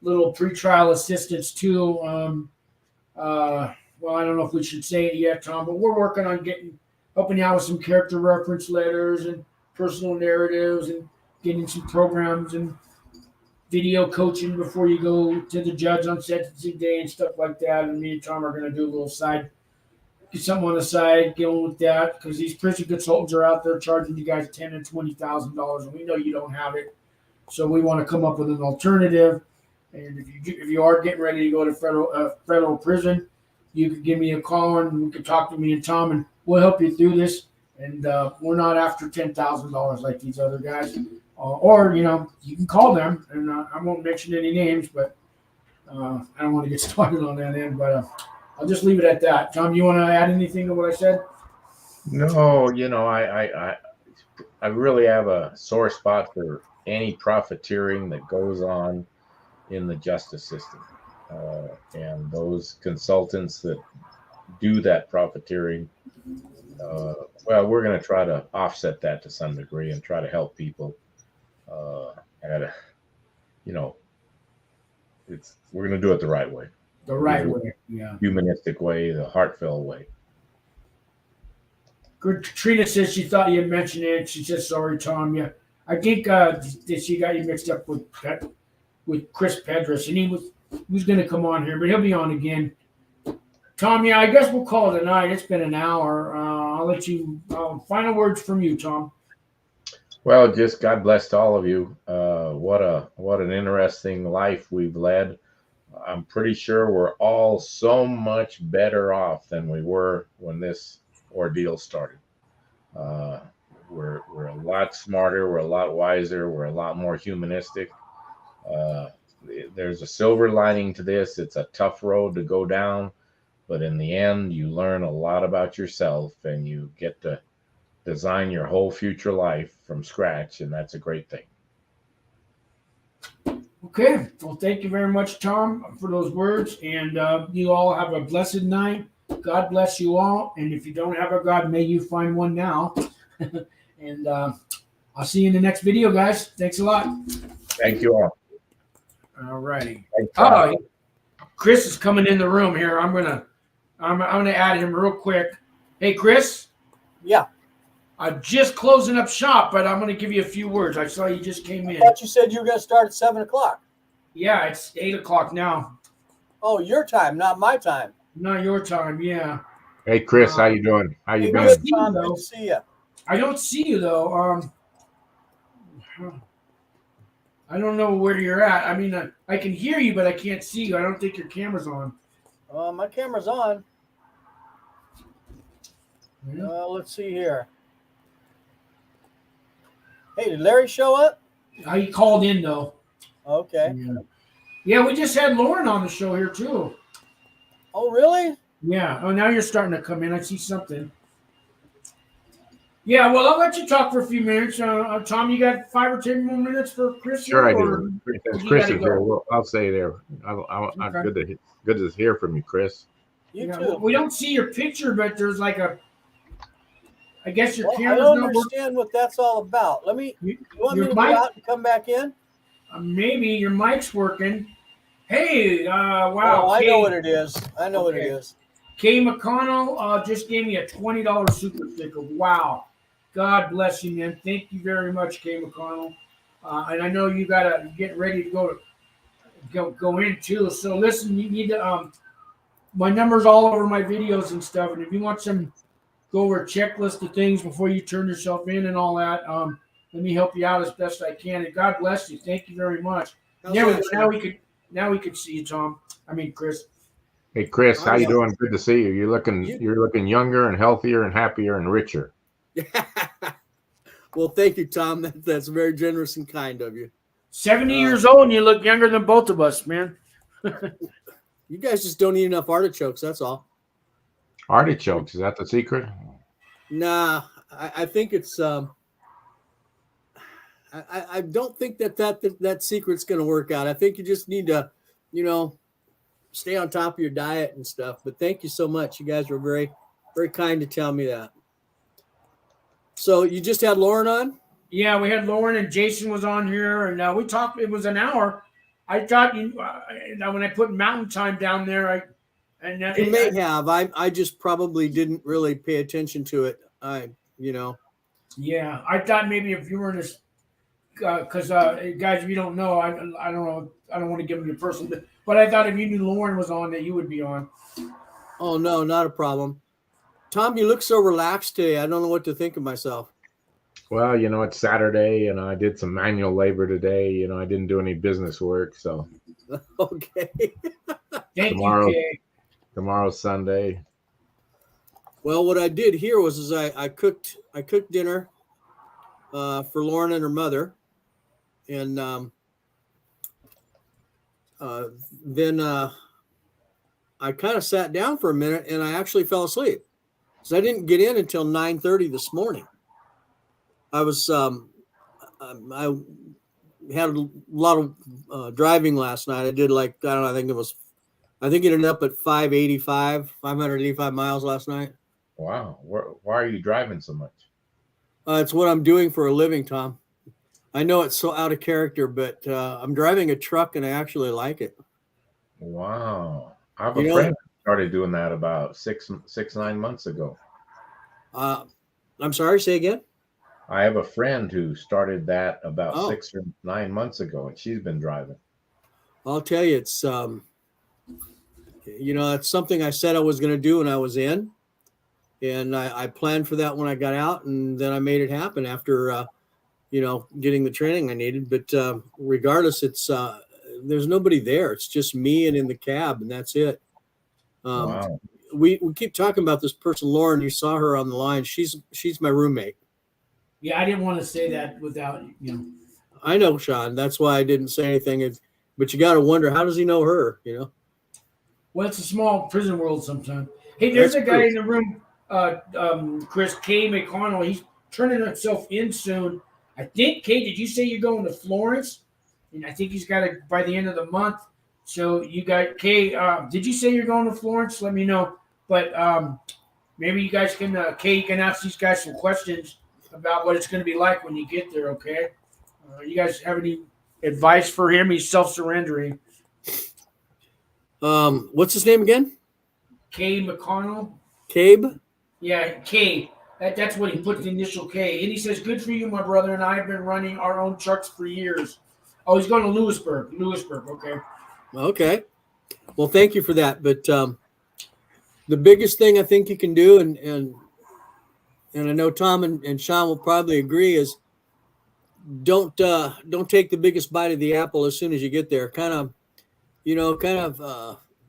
little pretrial assistance too. Well, I don't know if we should say it yet, Tom, but we're working on helping you out with some character reference letters and personal narratives and getting some programs and video coaching before you go to the judge on sentencing day and stuff like that. And me and Tom are going to do a little get something on the side, dealing with that, because these prison consultants are out there charging you guys $10,000 and $20,000, and we know you don't have it. So we want to come up with an alternative. And if you are getting ready to go to federal prison, you can give me a call and we can talk to me and Tom, and we'll help you through this. And we're not after $10,000 like these other guys. Or you can call them, and I won't mention any names, but I don't want to get started on that end. But I'll just leave it at that. Tom, you want to add anything to what I said? No, I really have a sore spot for any profiteering that goes on in the justice system, and those consultants that do that profiteering. Well, we're going to try to offset that to some degree and try to help people. We're going to do it the right way. The right way, yeah. Humanistic way, the heartfelt way. Good. Katrina says she thought you had mentioned it. She says, sorry, Tom. Yeah, I think that she got you mixed up with Chris Pedros, and he was going to come on here, but he'll be on again. Tom, yeah, I guess we'll call it a night. It's been an hour. I'll let you, final words from you, Tom. Well, just God bless to all of you. What an interesting life we've led. I'm pretty sure we're all so much better off than we were when this ordeal started. We're a lot smarter. We're a lot wiser. We're a lot more humanistic. There's a silver lining to this. It's a tough road to go down, but in the end, you learn a lot about yourself and you get to design your whole future life from scratch, and that's a great thing. Okay. Well, thank you very much, Tom, for those words. And you all have a blessed night. God bless you all. And if you don't have a God, may you find one now. And I'll see you in the next video, guys. Thanks a lot. Thank you all. All righty. Thanks, Tom. Chris is coming in the room here. I'm gonna add him real quick. Hey, Chris. Yeah. I'm just closing up shop, but I'm going to give you a few words. I saw you just came in. I thought you said you were going to start at 7 o'clock. Yeah, it's 8 o'clock now. Oh, your time, not my time. Not your time, yeah. Hey, Chris, how you doing? How you Hey, been? good, Tom. Good to see you. I don't see you, though. I don't know where you're at. I mean, I can hear you, but I can't see you. I don't think your camera's on. My camera's on. Hmm? Let's see here. Hey, did Larry show up? He called in though. Okay. Yeah, we just had Lauren on the show here too. Oh, really? Yeah. Oh, now you're starting to come in. I see something. Yeah, well, I'll let you talk for a few minutes. Tom, you got 5 or 10 more minutes for Chris? Sure, I or- do. Since you Chris gotta is go? here, well, I'll say there. Okay. Good to hear from you, Chris. You Yeah, too. we don't see your picture, but there's like a. I guess your Well, I camera's don't not working. understand what that's all about. Let me. You want me Your to go mic, out and come back in? maybe your mic's working. Hey, wow. Oh, I Kay- know what it is. I know what it Okay. is. Kay McConnell just gave me a $20 super sticker. Wow. God bless you, man. Thank you very much, Kay McConnell. And I know you gotta get ready to go in too. So listen, you need to my number's all over my videos and stuff. And if you want some go over a checklist of things before you turn yourself in and all that, let me help you out as best I can. And God bless you. Thank you very much. How's There we that, go. Sean? Now we could see you, Tom. I mean Chris. Hey, Chris, how you Yeah. doing? Good to see you. You're looking younger and healthier and happier and richer. Well, thank you, Tom. That's very generous and kind of you. 70 years old and you look younger than both of us, man. You guys just don't eat enough artichokes. That's all. Artichokes, is that the secret? Nah, I think it's. I don't think that secret's going to work out. I think you just need to, stay on top of your diet and stuff. But thank you so much. You guys were very, very kind to tell me that. So you just had Lauren on? Yeah, we had Lauren and Jason was on here, and we talked. It was an hour. I thought you when I put Mountain Time down there, You may have. I just probably didn't really pay attention to it. Yeah, I thought maybe if you were in this, because guys, if you don't know, I don't know. I don't want to give them your personal, but I thought if you knew Lauren was on, that you would be on. Oh no, not a problem. Tom, you look so relaxed today. I don't know what to think of myself. Well, it's Saturday, and I did some manual labor today. I didn't do any business work, so Okay. Thank Tomorrow. you, Kay. tomorrow's Sunday. Well, what I did here was I cooked dinner for Lauren and her mother, and then I kind of sat down for a minute and I actually fell asleep. So I didn't get in until 9:30 this morning. I was I had a lot of driving last night. I did I think it ended up at 585 miles last night. Wow, why are you driving so much? It's what I'm doing for a living, Tom. I know it's so out of character, but I'm driving a truck and I actually like it. Wow, I have a friend who started doing that about 9 months ago. I'm sorry, say again? I have a friend who started that about Oh. 6 or 9 months ago, and she's been driving. I'll tell you, it's it's something I said I was going to do when I was in, and I planned for that when I got out, and then I made it happen after getting the training I needed. But regardless, it's there's nobody there. It's just me and in the cab, and that's it. Wow. We keep talking about this person, Lauren. You saw her on the line. She's my roommate. Yeah, I didn't want to say that without I know, Sean. That's why I didn't say anything. But you got to wonder, how does he know her? Well, it's a small prison world sometimes. Hey, there's That's a guy true. in the room, Chris K. McConnell. He's turning himself in soon. I think, Kay, did you say you're going to Florence? And I think he's got it by the end of the month. So you got Kay. Did you say you're going to Florence? Let me know. But maybe you guys can, Kay, you can ask these guys some questions about what it's going to be like when you get there. Okay. You guys have any advice for him? He's self-surrendering. What's his name again? Kay McConnell. Cabe? Yeah, K. That's what he put the initial K. And he says, good for you, my brother, and I have been running our own trucks for years. Oh, he's going to Lewisburg. Okay. Okay. Well, thank you for that. But the biggest thing I think you can do, and I know Tom and Sean will probably agree, is don't take the biggest bite of the apple as soon as you get there. Kind of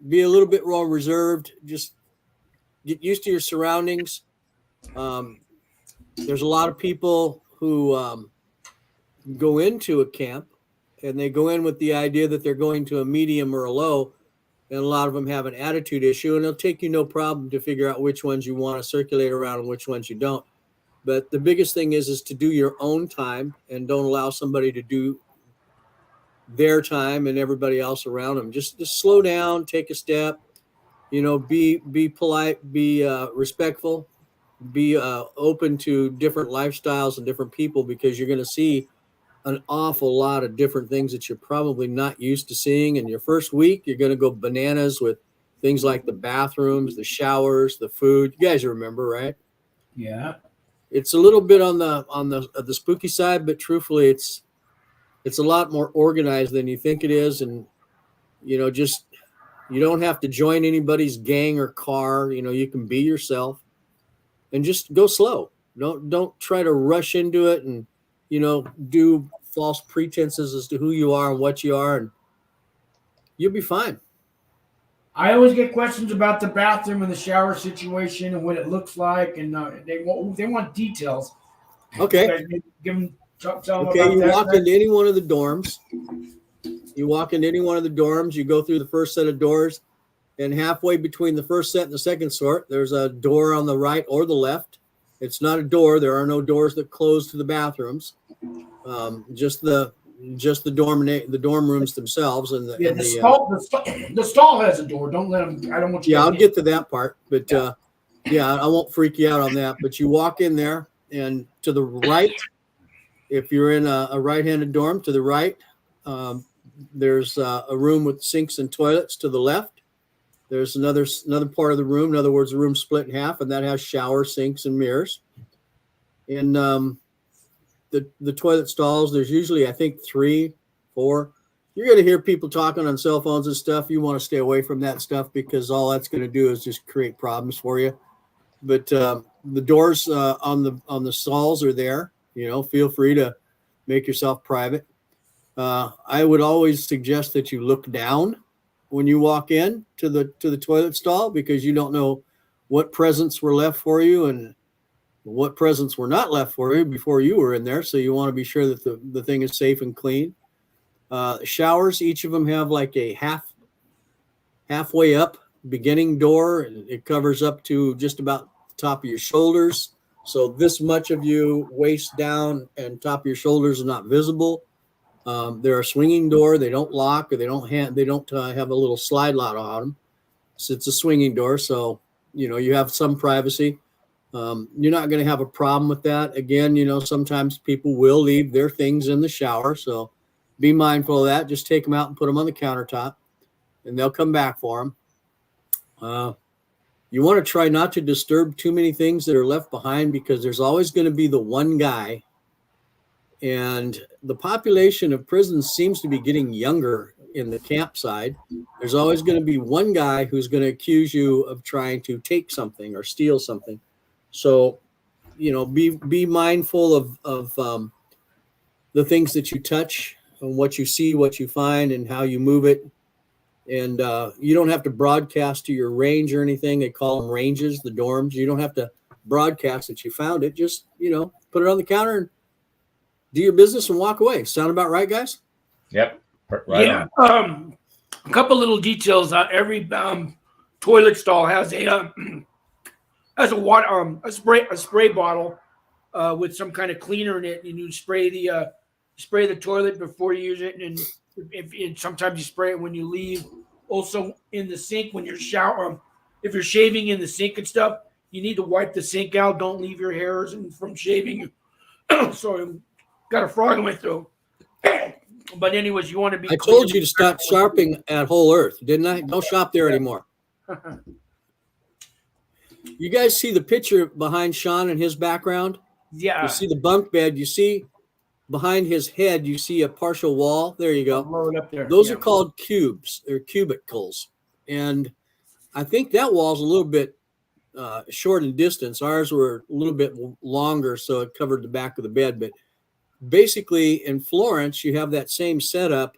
be a little bit more reserved. Just get used to your surroundings. There's a lot of people who go into a camp and they go in with the idea that they're going to a medium or a low, and a lot of them have an attitude issue, and it'll take you no problem to figure out which ones you want to circulate around and which ones you don't. But the biggest thing is to do your own time and don't allow somebody to do their time and everybody else around them. Just slow down, take a step, be polite, be respectful, be open to different lifestyles and different people, because you're going to see an awful lot of different things that you're probably not used to seeing. In your first week, you're going to go bananas with things like the bathrooms, the showers, the food. You guys remember, right? Yeah. It's a little bit on the spooky side, but truthfully, it's a lot more organized than you think it is. And, just, you don't have to join anybody's gang or car. You can be yourself and just go slow. Don't try to rush into it and, do false pretenses as to who you are and what you are, and you'll be fine. I always get questions about the bathroom and the shower situation and what it looks like, and they want details. Okay. Tell them Okay, about you that. walk into any one of the dorms. You go through the first set of doors, and halfway between the first set and the second sort, there's a door on the right or the left. It's not a door. There are no doors that close to the bathrooms. Just the dorm rooms themselves, and the stall has a door. Don't let them. I don't want you. Yeah, I'll get to that part, but I won't freak you out on that. But you walk in there, and to the right, if you're in a right-handed dorm, to the right, there's a room with sinks and toilets. To the left, there's another part of the room. In other words, the room split in half, and that has showers, sinks, and mirrors. And the toilet stalls, there's usually, I think, 3, 4. You're going to hear people talking on cell phones and stuff. You want to stay away from that stuff, because all that's going to do is just create problems for you. But the doors on the stalls are there. Feel free to make yourself private. I would always suggest that you look down when you walk in to the toilet stall, because you don't know what presents were left for you and what presents were not left for you before you were in there. So you want to be sure that the thing is safe and clean. Showers, each of them have like a halfway up beginning door. It covers up to just about the top of your shoulders. So this much of you, waist down and top of your shoulders, is not visible. They're a swinging door. They don't lock, or they don't have a little slide lock on them. So it's a swinging door. So, you have some privacy. You're not going to have a problem with that. Again, sometimes people will leave their things in the shower. So be mindful of that. Just take them out and put them on the countertop, and they'll come back for them. You want to try not to disturb too many things that are left behind, because there's always going to be the one guy. And the population of prisons seems to be getting younger in the camp side. There's always going to be one guy who's going to accuse you of trying to take something or steal something. So, be mindful of the things that you touch and what you see, what you find, and how you move it. And you don't have to broadcast to your range or anything. They call them ranges, the dorms. You don't have to broadcast that you found it. Just, put it on the counter and do your business and walk away. Sound about right, guys? Yep. Right. Yeah. A couple little details. Every toilet stall has a water a spray bottle with some kind of cleaner in it, and you spray the toilet before you use it, and sometimes you spray it when you leave. Also, in the sink when you're if you're shaving in the sink and stuff, you need to wipe the sink out. Don't leave your hairs from shaving. Sorry, got a frog in my throat. But anyways, you want to be. I told you to stop shopping at Whole Earth, didn't I? Don't shop there anymore. You guys see the picture behind Sean and his background? Yeah. You see the bunk bed. You see behind his head, you see a partial wall. There you go. Lower it up there. Those are called cubes. They're cubicles. And I think that wall's a little bit short in distance. Ours were a little bit longer, so it covered the back of the bed. But basically in Florence, you have that same setup.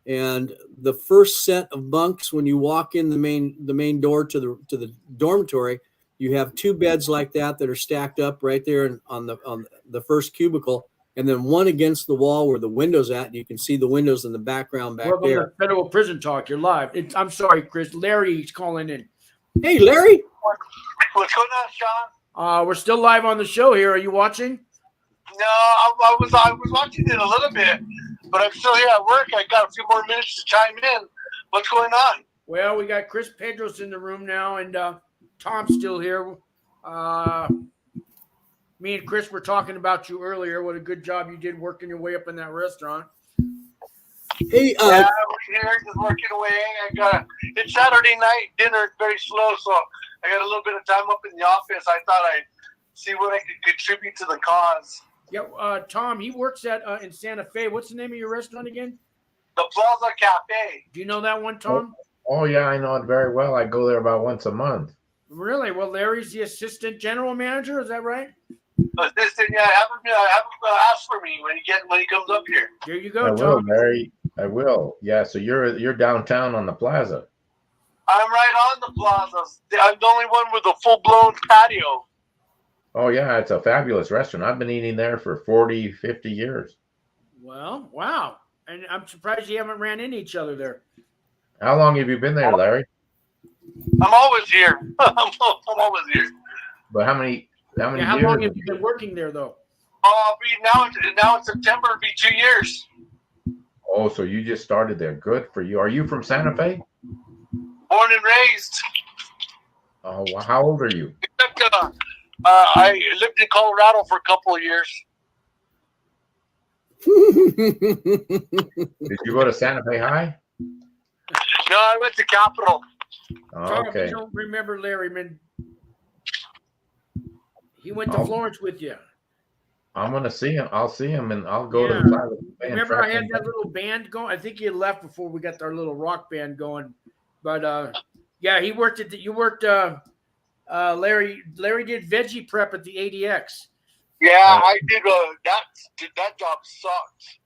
And the first set of bunks, when you walk in the main door to the dormitory, you have 2 beds like that are stacked up right there on the first cubicle, and then one against the wall where the window's at, and you can see the windows in the background back Welcome there. to Federal Prison Talk. You're live. I'm sorry, Chris. Larry's calling in. Hey, Larry. What's going on, Sean? We're still live on the show here. Are you watching? No, I was watching it a little bit, but I'm still here at work. I got a few more minutes to chime in. What's going on? Well, we got Chris Pedros in the room now, and Tom's still here. Me and Chris were talking about you earlier. What a good job you did working your way up in that restaurant. Hey, yeah, I was here just working away. It's Saturday night. Dinner is very slow, so I got a little bit of time up in the office. I thought I'd see what I could contribute to the cause. Yeah, Tom, he works at in Santa Fe. What's the name of your restaurant again? The Plaza Cafe. Do you know that one, Tom? Oh yeah, I know it very well. I go there about once a month. Really? Well, Larry's the assistant general manager. Is that right? Assistant, yeah. Have him ask for me when he comes up here. There you go, I will, Tom. Larry. I will. Yeah. So you're downtown on the plaza. I'm right on the plaza. I'm the only one with a full-blown patio. Oh yeah, it's a fabulous restaurant. I've been eating there for 40, 50 years. Well, wow. And I'm surprised you haven't ran into each other there. How long have you been there, Larry? I'm always here. I'm always here. But how many How years? long have you been working there, though? Now in September, it'll be 2 years. Oh, so you just started there. Good for you. Are you from Santa Fe? Born and raised. Oh, well, how old are you? I lived in Colorado for a couple of years. Did you go to Santa Fe High? No, I went to Capitol. Oh, Tom, okay. you don't remember Larry, man. He went to Oh. Florence with you. I'm gonna see him. I'll see him, and I'll go to Yeah. the plaza. Remember I had that little band going? I think he had left before we got our little rock band going. But yeah, he worked at you worked Larry did veggie prep at the ADX. Yeah, I did. That job sucked.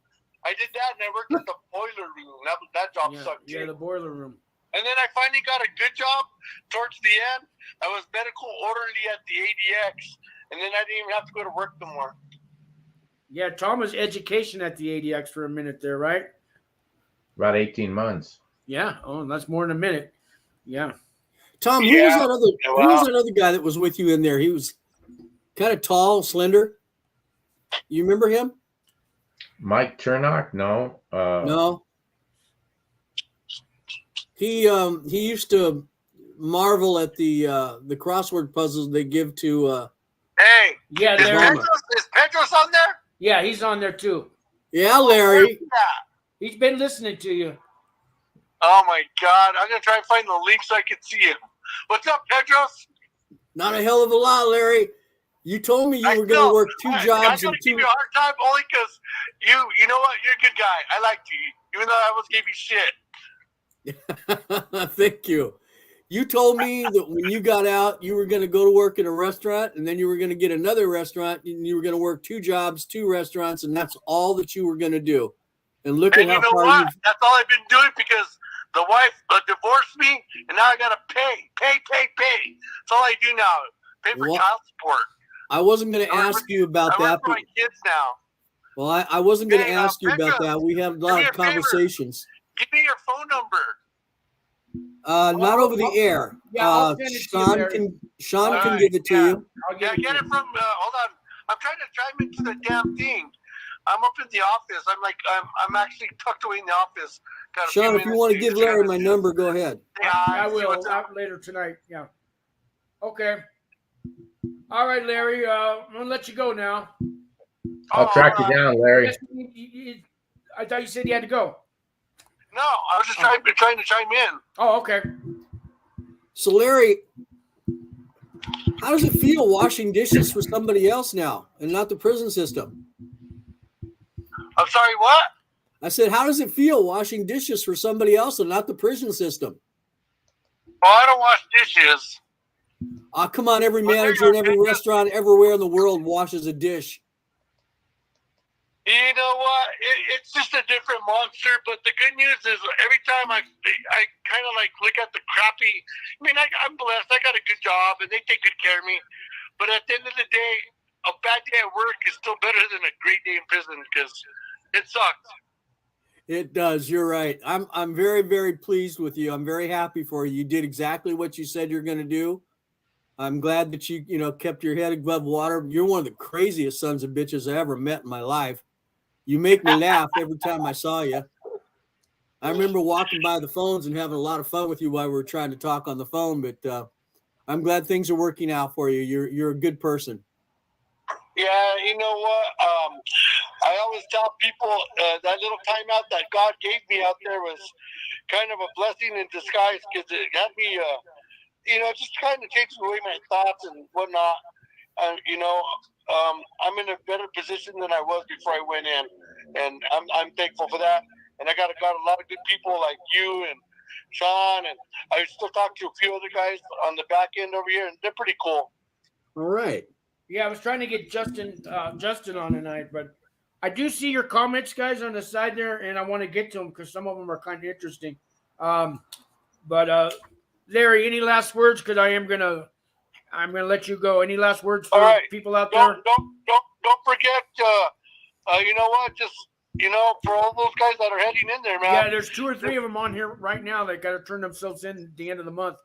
I did that, and I worked at the boiler room. That job sucked too. Yeah, the boiler room. And then I finally got a good job towards the end. I was medical orderly at the ADX, and then I didn't even have to go to work no more. Yeah, Tom was education at the ADX for a minute there, right? About 18 months. Yeah. Oh, that's more than a minute. Yeah. Tom, who was that other guy that was with you in there? He was kind of tall, slender. You remember him? Mike Chernock? No. No. He used to marvel at the crossword puzzles they give to Hey, yeah, is Pedro's on there? Yeah, he's on there too. Yeah, Larry. He's been listening to you. Oh my God! I'm gonna try and find the link so I can see him. What's up, Pedros? Not a hell of a lot, Larry. You told me you were going to work 2 jobs. I'm and gonna 2. give you a hard time only because you know what? You're a good guy. I liked you, even though I always gave you shit. Thank you. You told me that when you got out, you were going to go to work in a restaurant, and then you were going to get another restaurant, and you were going to work 2 jobs, 2 restaurants, and that's all that you were going to do. And look And at you how know far what? you've. That's all I've been doing because the wife divorced me, and now I gotta pay. That's all I do now. Pay for What? child support. I wasn't going to ask you about I that. work for my kids now. Well, I wasn't going to Hey, ask you about Pedro, that. We had a do lot me of a favor. conversations. Give me your phone number. Not over the air. Yeah, I'll send it to you, Sean Larry. can Alright, give it to yeah. you. I'll Yeah, give get it from. Hold on. I'm trying to chime into the damn thing. I'm up in the office. I'm actually tucked away in the office. Got a few Sean, if you minutes want to to give just Larry kinda my number, go ahead. say hi, I see will what's up. later tonight. Yeah. Okay. All right, Larry. I'm gonna let you go now. I'll track you down, Larry. I thought you said you had to go. No, I was just trying to chime in. Oh, okay. So, Larry, how does it feel washing dishes for somebody else now and not the prison system? I'm sorry, what? I said, how does it feel washing dishes for somebody else and not the prison system? Oh, I don't wash dishes. Come on, every manager in every restaurant everywhere in the world washes a dish. You know what? It's just a different monster. But the good news is, every time I kind of like look at the crappy. I mean, I'm blessed. I got a good job, and they take good care of me. But at the end of the day, a bad day at work is still better than a great day in prison, because it sucked. It does. You're right. I'm very, very pleased with you. I'm very happy for you. You did exactly what you said you're going to do. I'm glad that you kept your head above water. You're one of the craziest sons of bitches I ever met in my life. You make me laugh every time I saw you. I remember walking by the phones and having a lot of fun with you while we were trying to talk on the phone, but I'm glad things are working out for you. You're a good person. Yeah, you know what? I always tell people that little timeout that God gave me out there was kind of a blessing in disguise, because it had me, just kind of changing away my thoughts and whatnot. I'm in a better position than I was before I went in, and I'm thankful for that. And I got a lot of good people like you and Sean, and I still talk to a few other guys on the back end over here, and they're pretty cool. All right. Yeah, I was trying to get Justin on tonight, but I do see your comments, guys, on the side there, and I want to get to them because some of them are kind of interesting. But Larry, any last words? Because I'm gonna let you go. Any last words for people out there? Don't forget. You know what? Just for all those guys that are heading in there, man. Yeah, there's 2 or 3 of them on here right now that got to turn themselves in at the end of the month.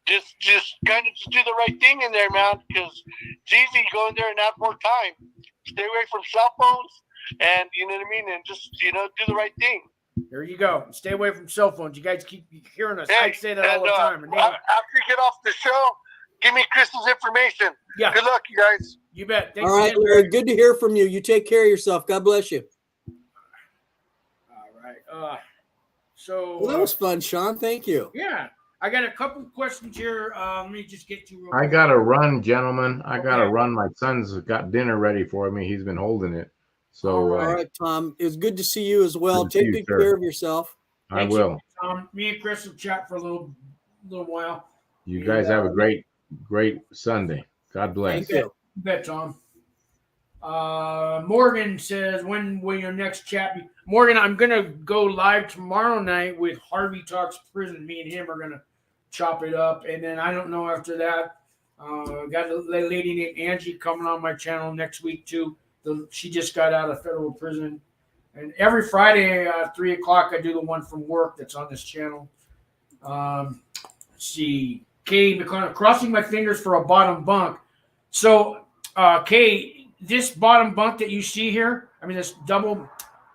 Just kind of do the right thing in there, man, because it's easy to go in there and have more time. Stay away from cell phones, and you know what I mean, and just do the right thing. There you go. Stay away from cell phones. You guys keep hearing us. Hey, I say that all the time. After you get off the show, give me Chris's information. Yeah. Good luck, you guys. You bet. Thanks all right, again, Larry. Good to hear from you. You take care of yourself. God bless you. All right. So Well, that was fun, Sean. Thank you. Yeah. I got a couple of questions here. Let me just get to real I quick. got to run, gentlemen. I got to run. My son's got dinner ready for me. He's been holding it. So, all right, Tom. It's good to see you as well. Good to see Take you, good sir. care of yourself. I will. Me and Chris will chat for a little while. You guys have a great Sunday. God bless. Thank you. You bet, Tom. Morgan says, when will your next chat be? Morgan, I'm going to go live tomorrow night with Harvey Talks Prison. Me and him are going to chop it up. And then I don't know after that. Got a lady named Angie coming on my channel next week, too. She just got out of federal prison. And every Friday at 3 o'clock, I do the one from work that's on this channel. Let's see. Kay McConnell, crossing my fingers for a bottom bunk. So, Kay, this bottom bunk that you see here, this double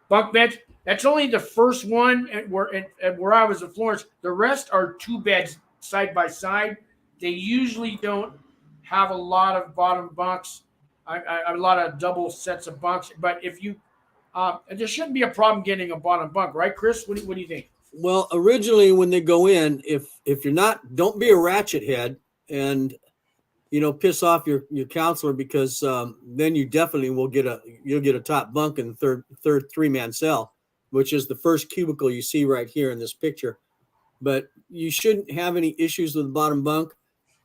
bunk bed, that's only the first one where I was in Florence. The rest are 2 beds side by side. They usually don't have a lot of bottom bunks, a lot of double sets of bunks. But if you, there shouldn't be a problem getting a bottom bunk, right, Chris? What do you think? Well, originally when they go in, if you're not, don't be a ratchet head and piss off your counselor, because then you definitely you'll get a top bunk in the third 3-man cell, which is the first cubicle you see right here in this picture. But you shouldn't have any issues with the bottom bunk.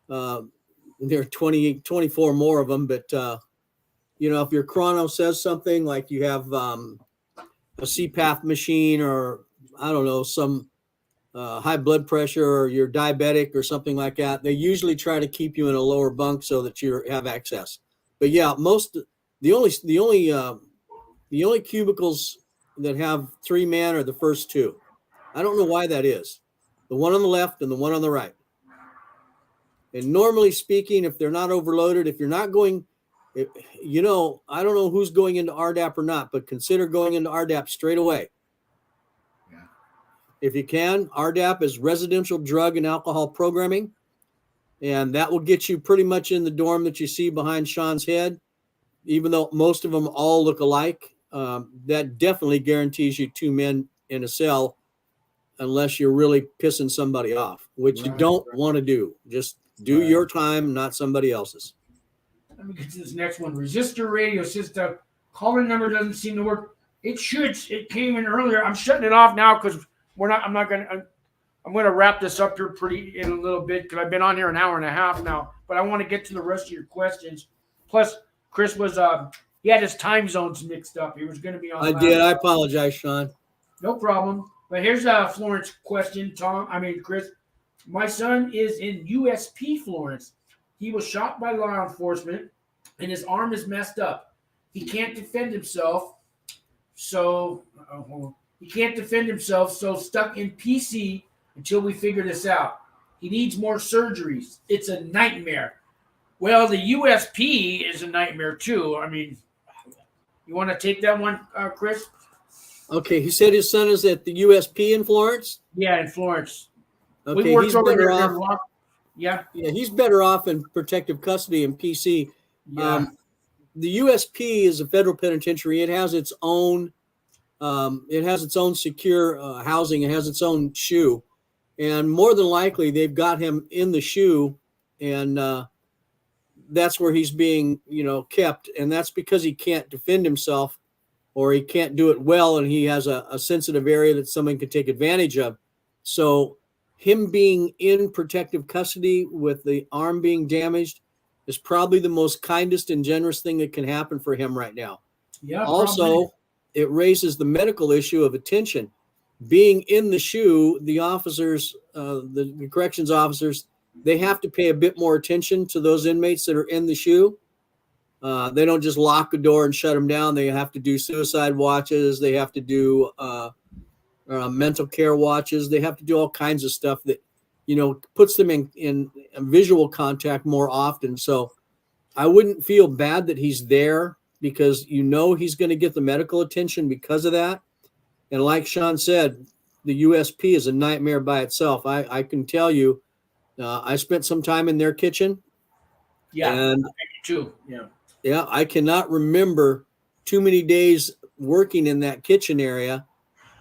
There are 24 more of them, but if your chrono says something like you have a CPAP machine, or I don't know, some high blood pressure, or you're diabetic or something like that, they usually try to keep you in a lower bunk so that you have access. But yeah, the only cubicles that have 3-man are the first 2. I don't know why that is. The one on the left and the one on the right. And normally speaking, if they're not overloaded, if you're not going, I don't know who's going into RDAP or not, but consider going into RDAP straight away. If you can. RDAP is residential drug and alcohol programming, and that will get you pretty much in the dorm that you see behind Sean's head, even though most of them all look alike. That definitely guarantees you 2 men in a cell, unless you're really pissing somebody off, which you don't want to do. Just do your time, not somebody else's. Let me get to this next one. Resistor radio says the caller number doesn't seem to work. It should. It came in earlier. I'm shutting it off now because I'm going to wrap this up here in a little bit, because I've been on here an hour and a half now, but I want to get to the rest of your questions. Plus, Chris was he had his time zones mixed up. He was going to be on. I did. I apologize, Sean. No problem. But here's Florence question, Chris. My son is in USP, Florence. He was shot by law enforcement, and his arm is messed up. He can't defend himself. So stuck in PC until we figure this out. He needs more surgeries. It's a nightmare. Well, the USP is a nightmare too. I mean, you want to take that one, Chris? Okay, he said his son is at the USP in Florence. Yeah, in Florence. Okay, We worked he's over better there. off. Yeah. Yeah, he's better off in protective custody in PC. Yeah. The USP is a federal penitentiary. It has its own. It has its own secure housing. It has its own SHU, and more than likely they've got him in the SHU, and that's where he's being, kept, and that's because he can't defend himself, or he can't do it well, and he has a sensitive area that someone could take advantage of. So, him being in protective custody with the arm being damaged is probably the most kindest and generous thing that can happen for him right now. Yeah. Also, probably. it raises the medical issue of attention. Being in the SHU, the officers, the corrections officers, they have to pay a bit more attention to those inmates that are in the SHU. They don't just lock the door and shut them down. They have to do suicide watches. They have to do mental care watches. They have to do all kinds of stuff that, puts them in visual contact more often. So I wouldn't feel bad that he's there, because he's going to get the medical attention because of that. And like Sean said, the USP is a nightmare by itself. I can tell you, I spent some time in their kitchen. Yeah, and too. Yeah. Yeah, I cannot remember too many days working in that kitchen area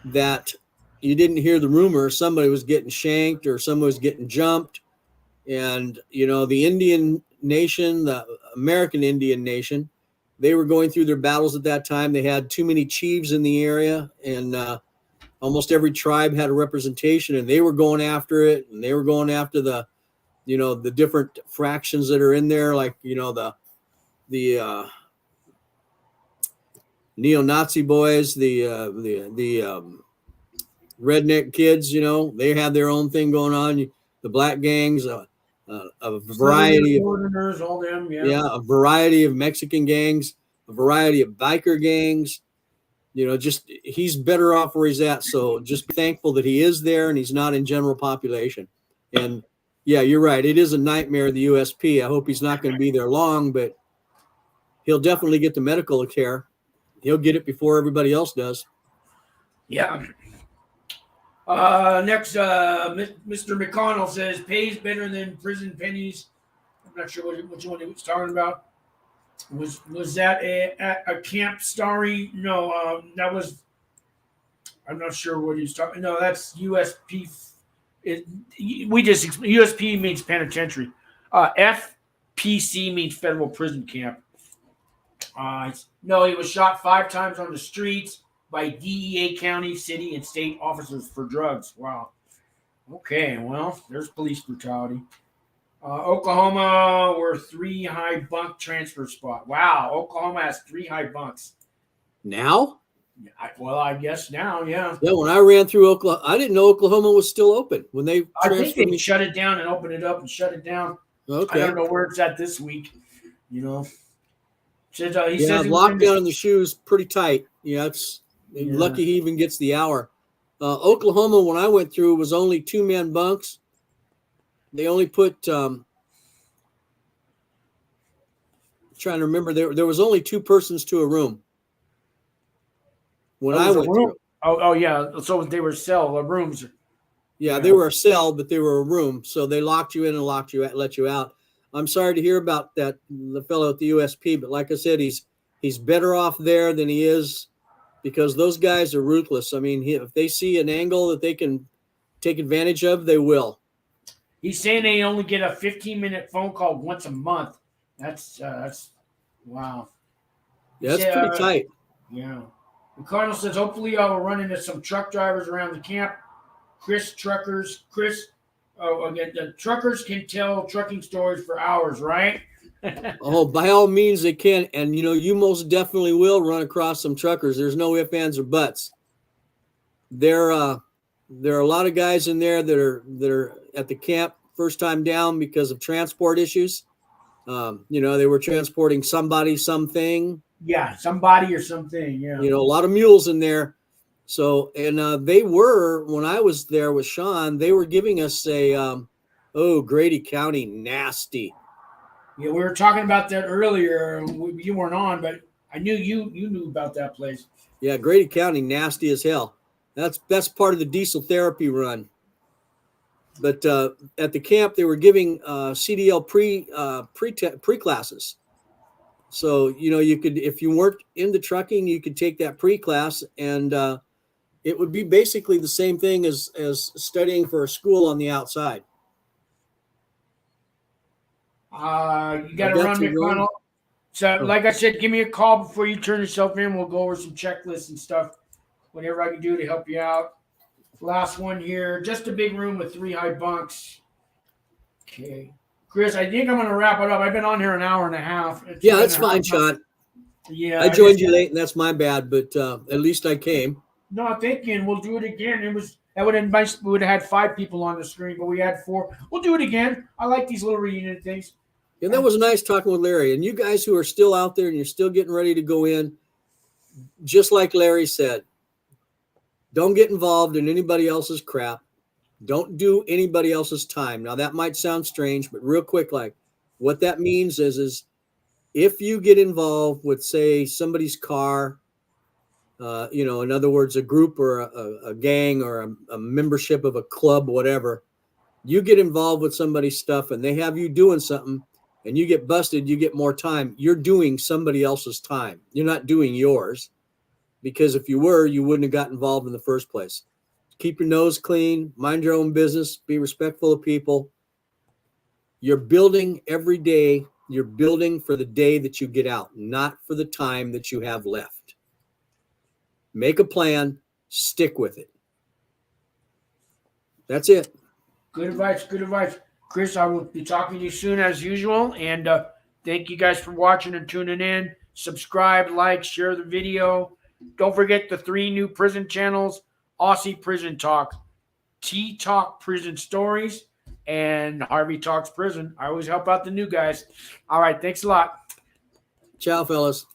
that you didn't hear the rumor somebody was getting shanked or somebody was getting jumped. And, the Indian nation, the American Indian nation, they were going through their battles at that time. They had too many chiefs in the area, and almost every tribe had a representation, and they were going after it, and they were going after the different fractions that are in there, like, the neo-Nazi boys, the redneck kids, they had their own thing going on. The black gangs, a variety of foreigners, all them, a variety of Mexican gangs, a variety of biker gangs. Just he's better off where he's at. So just be thankful that he is there and he's not in general population. And yeah, you're right. It is a nightmare, the USP. I hope he's not going to be there long, but he'll definitely get the medical care. He'll get it before everybody else does. Yeah. Next, Mr. McConnell says pays better than prison pennies. I'm not sure which one he was talking about. Was that a camp story? No, that was. I'm not sure what he's talking. No, that's USP. USP means penitentiary. FPC means federal prison camp. No, he was shot 5 times on the streets by DEA county, city, and state officers for drugs. Wow. Okay, well, there's police brutality. Oklahoma were 3 high bunk transfer spot. Wow, Oklahoma has 3 high bunks. Now? I guess now, yeah. Yeah, when I ran through Oklahoma, I didn't know Oklahoma was still open. When they I think they shut it down and opened it up and shut it down. Okay. I don't know where it's at this week, Says, he says lockdown in the SHU is pretty tight. Yeah, lucky he even gets the hour. Oklahoma, when I went through, was only 2-man bunks. They only put trying to remember, there was only 2 persons to a room when I went through. Oh yeah, so they were rooms. Yeah, they were a cell, but they were a room, so they locked you in and let you out. I'm sorry to hear about that, the fellow at the USP, but like I said, he's better off there than he is, because those guys are ruthless. I mean, if they see an angle that they can take advantage of, they will. He's saying they only get a 15-minute phone call once a month. That's wow. Yeah, that's pretty tight. Yeah. The Cardinal says, hopefully I will run into some truck drivers around the camp. The truckers can tell trucking stories for hours, right? Oh, by all means they can. And you most definitely will run across some truckers. There's no ifs, ands, or buts. There are a lot of guys in there that are at the camp first time down because of transport issues. They were transporting somebody, something. Yeah, somebody or something. Yeah. A lot of mules in there. So, and they were, when I was there with Sean, they were giving us Grady County nasty. Yeah, we were talking about that earlier. You weren't on, but I knew you knew about that place. Yeah, Grady County nasty as hell. That's part of the diesel therapy run. But at the camp, they were giving CDL pre classes. So you could, if you weren't into trucking, you could take that pre class, and it would be basically the same thing as studying for a school on the outside. You got to run, McConnell. So, like I said, give me a call before you turn yourself in. We'll go over some checklists and stuff, whatever I can do to help you out. Last one here, just a big room with 3 high bunks. Okay. Chris, I think I'm going to wrap it up. I've been on here an hour and a half. Yeah, that's fine, Sean. Yeah. I joined you late, and that's my bad, but at least I came. No, thank you, and we'll do it again. That would have been nice. We would have had 5 people on the screen, but we had 4. We'll do it again. I like these little reunion things. And that was nice talking with Larry. And you guys who are still out there and you're still getting ready to go in, just like Larry said, don't get involved in anybody else's crap. Don't do anybody else's time. Now, that might sound strange, but real quick, like what that means is if you get involved with, say, somebody's car, in other words, a group or a gang or a membership of a club, whatever, you get involved with somebody's stuff and they have you doing something and you get busted, you get more time. You're doing somebody else's time. You're not doing yours, because if you were, you wouldn't have got involved in the first place. Keep your nose clean, mind your own business, be respectful of people. You're building every day. You're building for the day that you get out, not for the time that you have left. Make a plan, stick with it. That's it. Good advice. Good advice. Chris, I will be talking to you soon as usual. And thank you guys for watching and tuning in. Subscribe, like, share the video. Don't forget the 3 new prison channels: Aussie Prison Talk, T Talk Prison Stories, and Harvey Talks Prison. I always help out the new guys. All right. Thanks a lot. Ciao, fellas.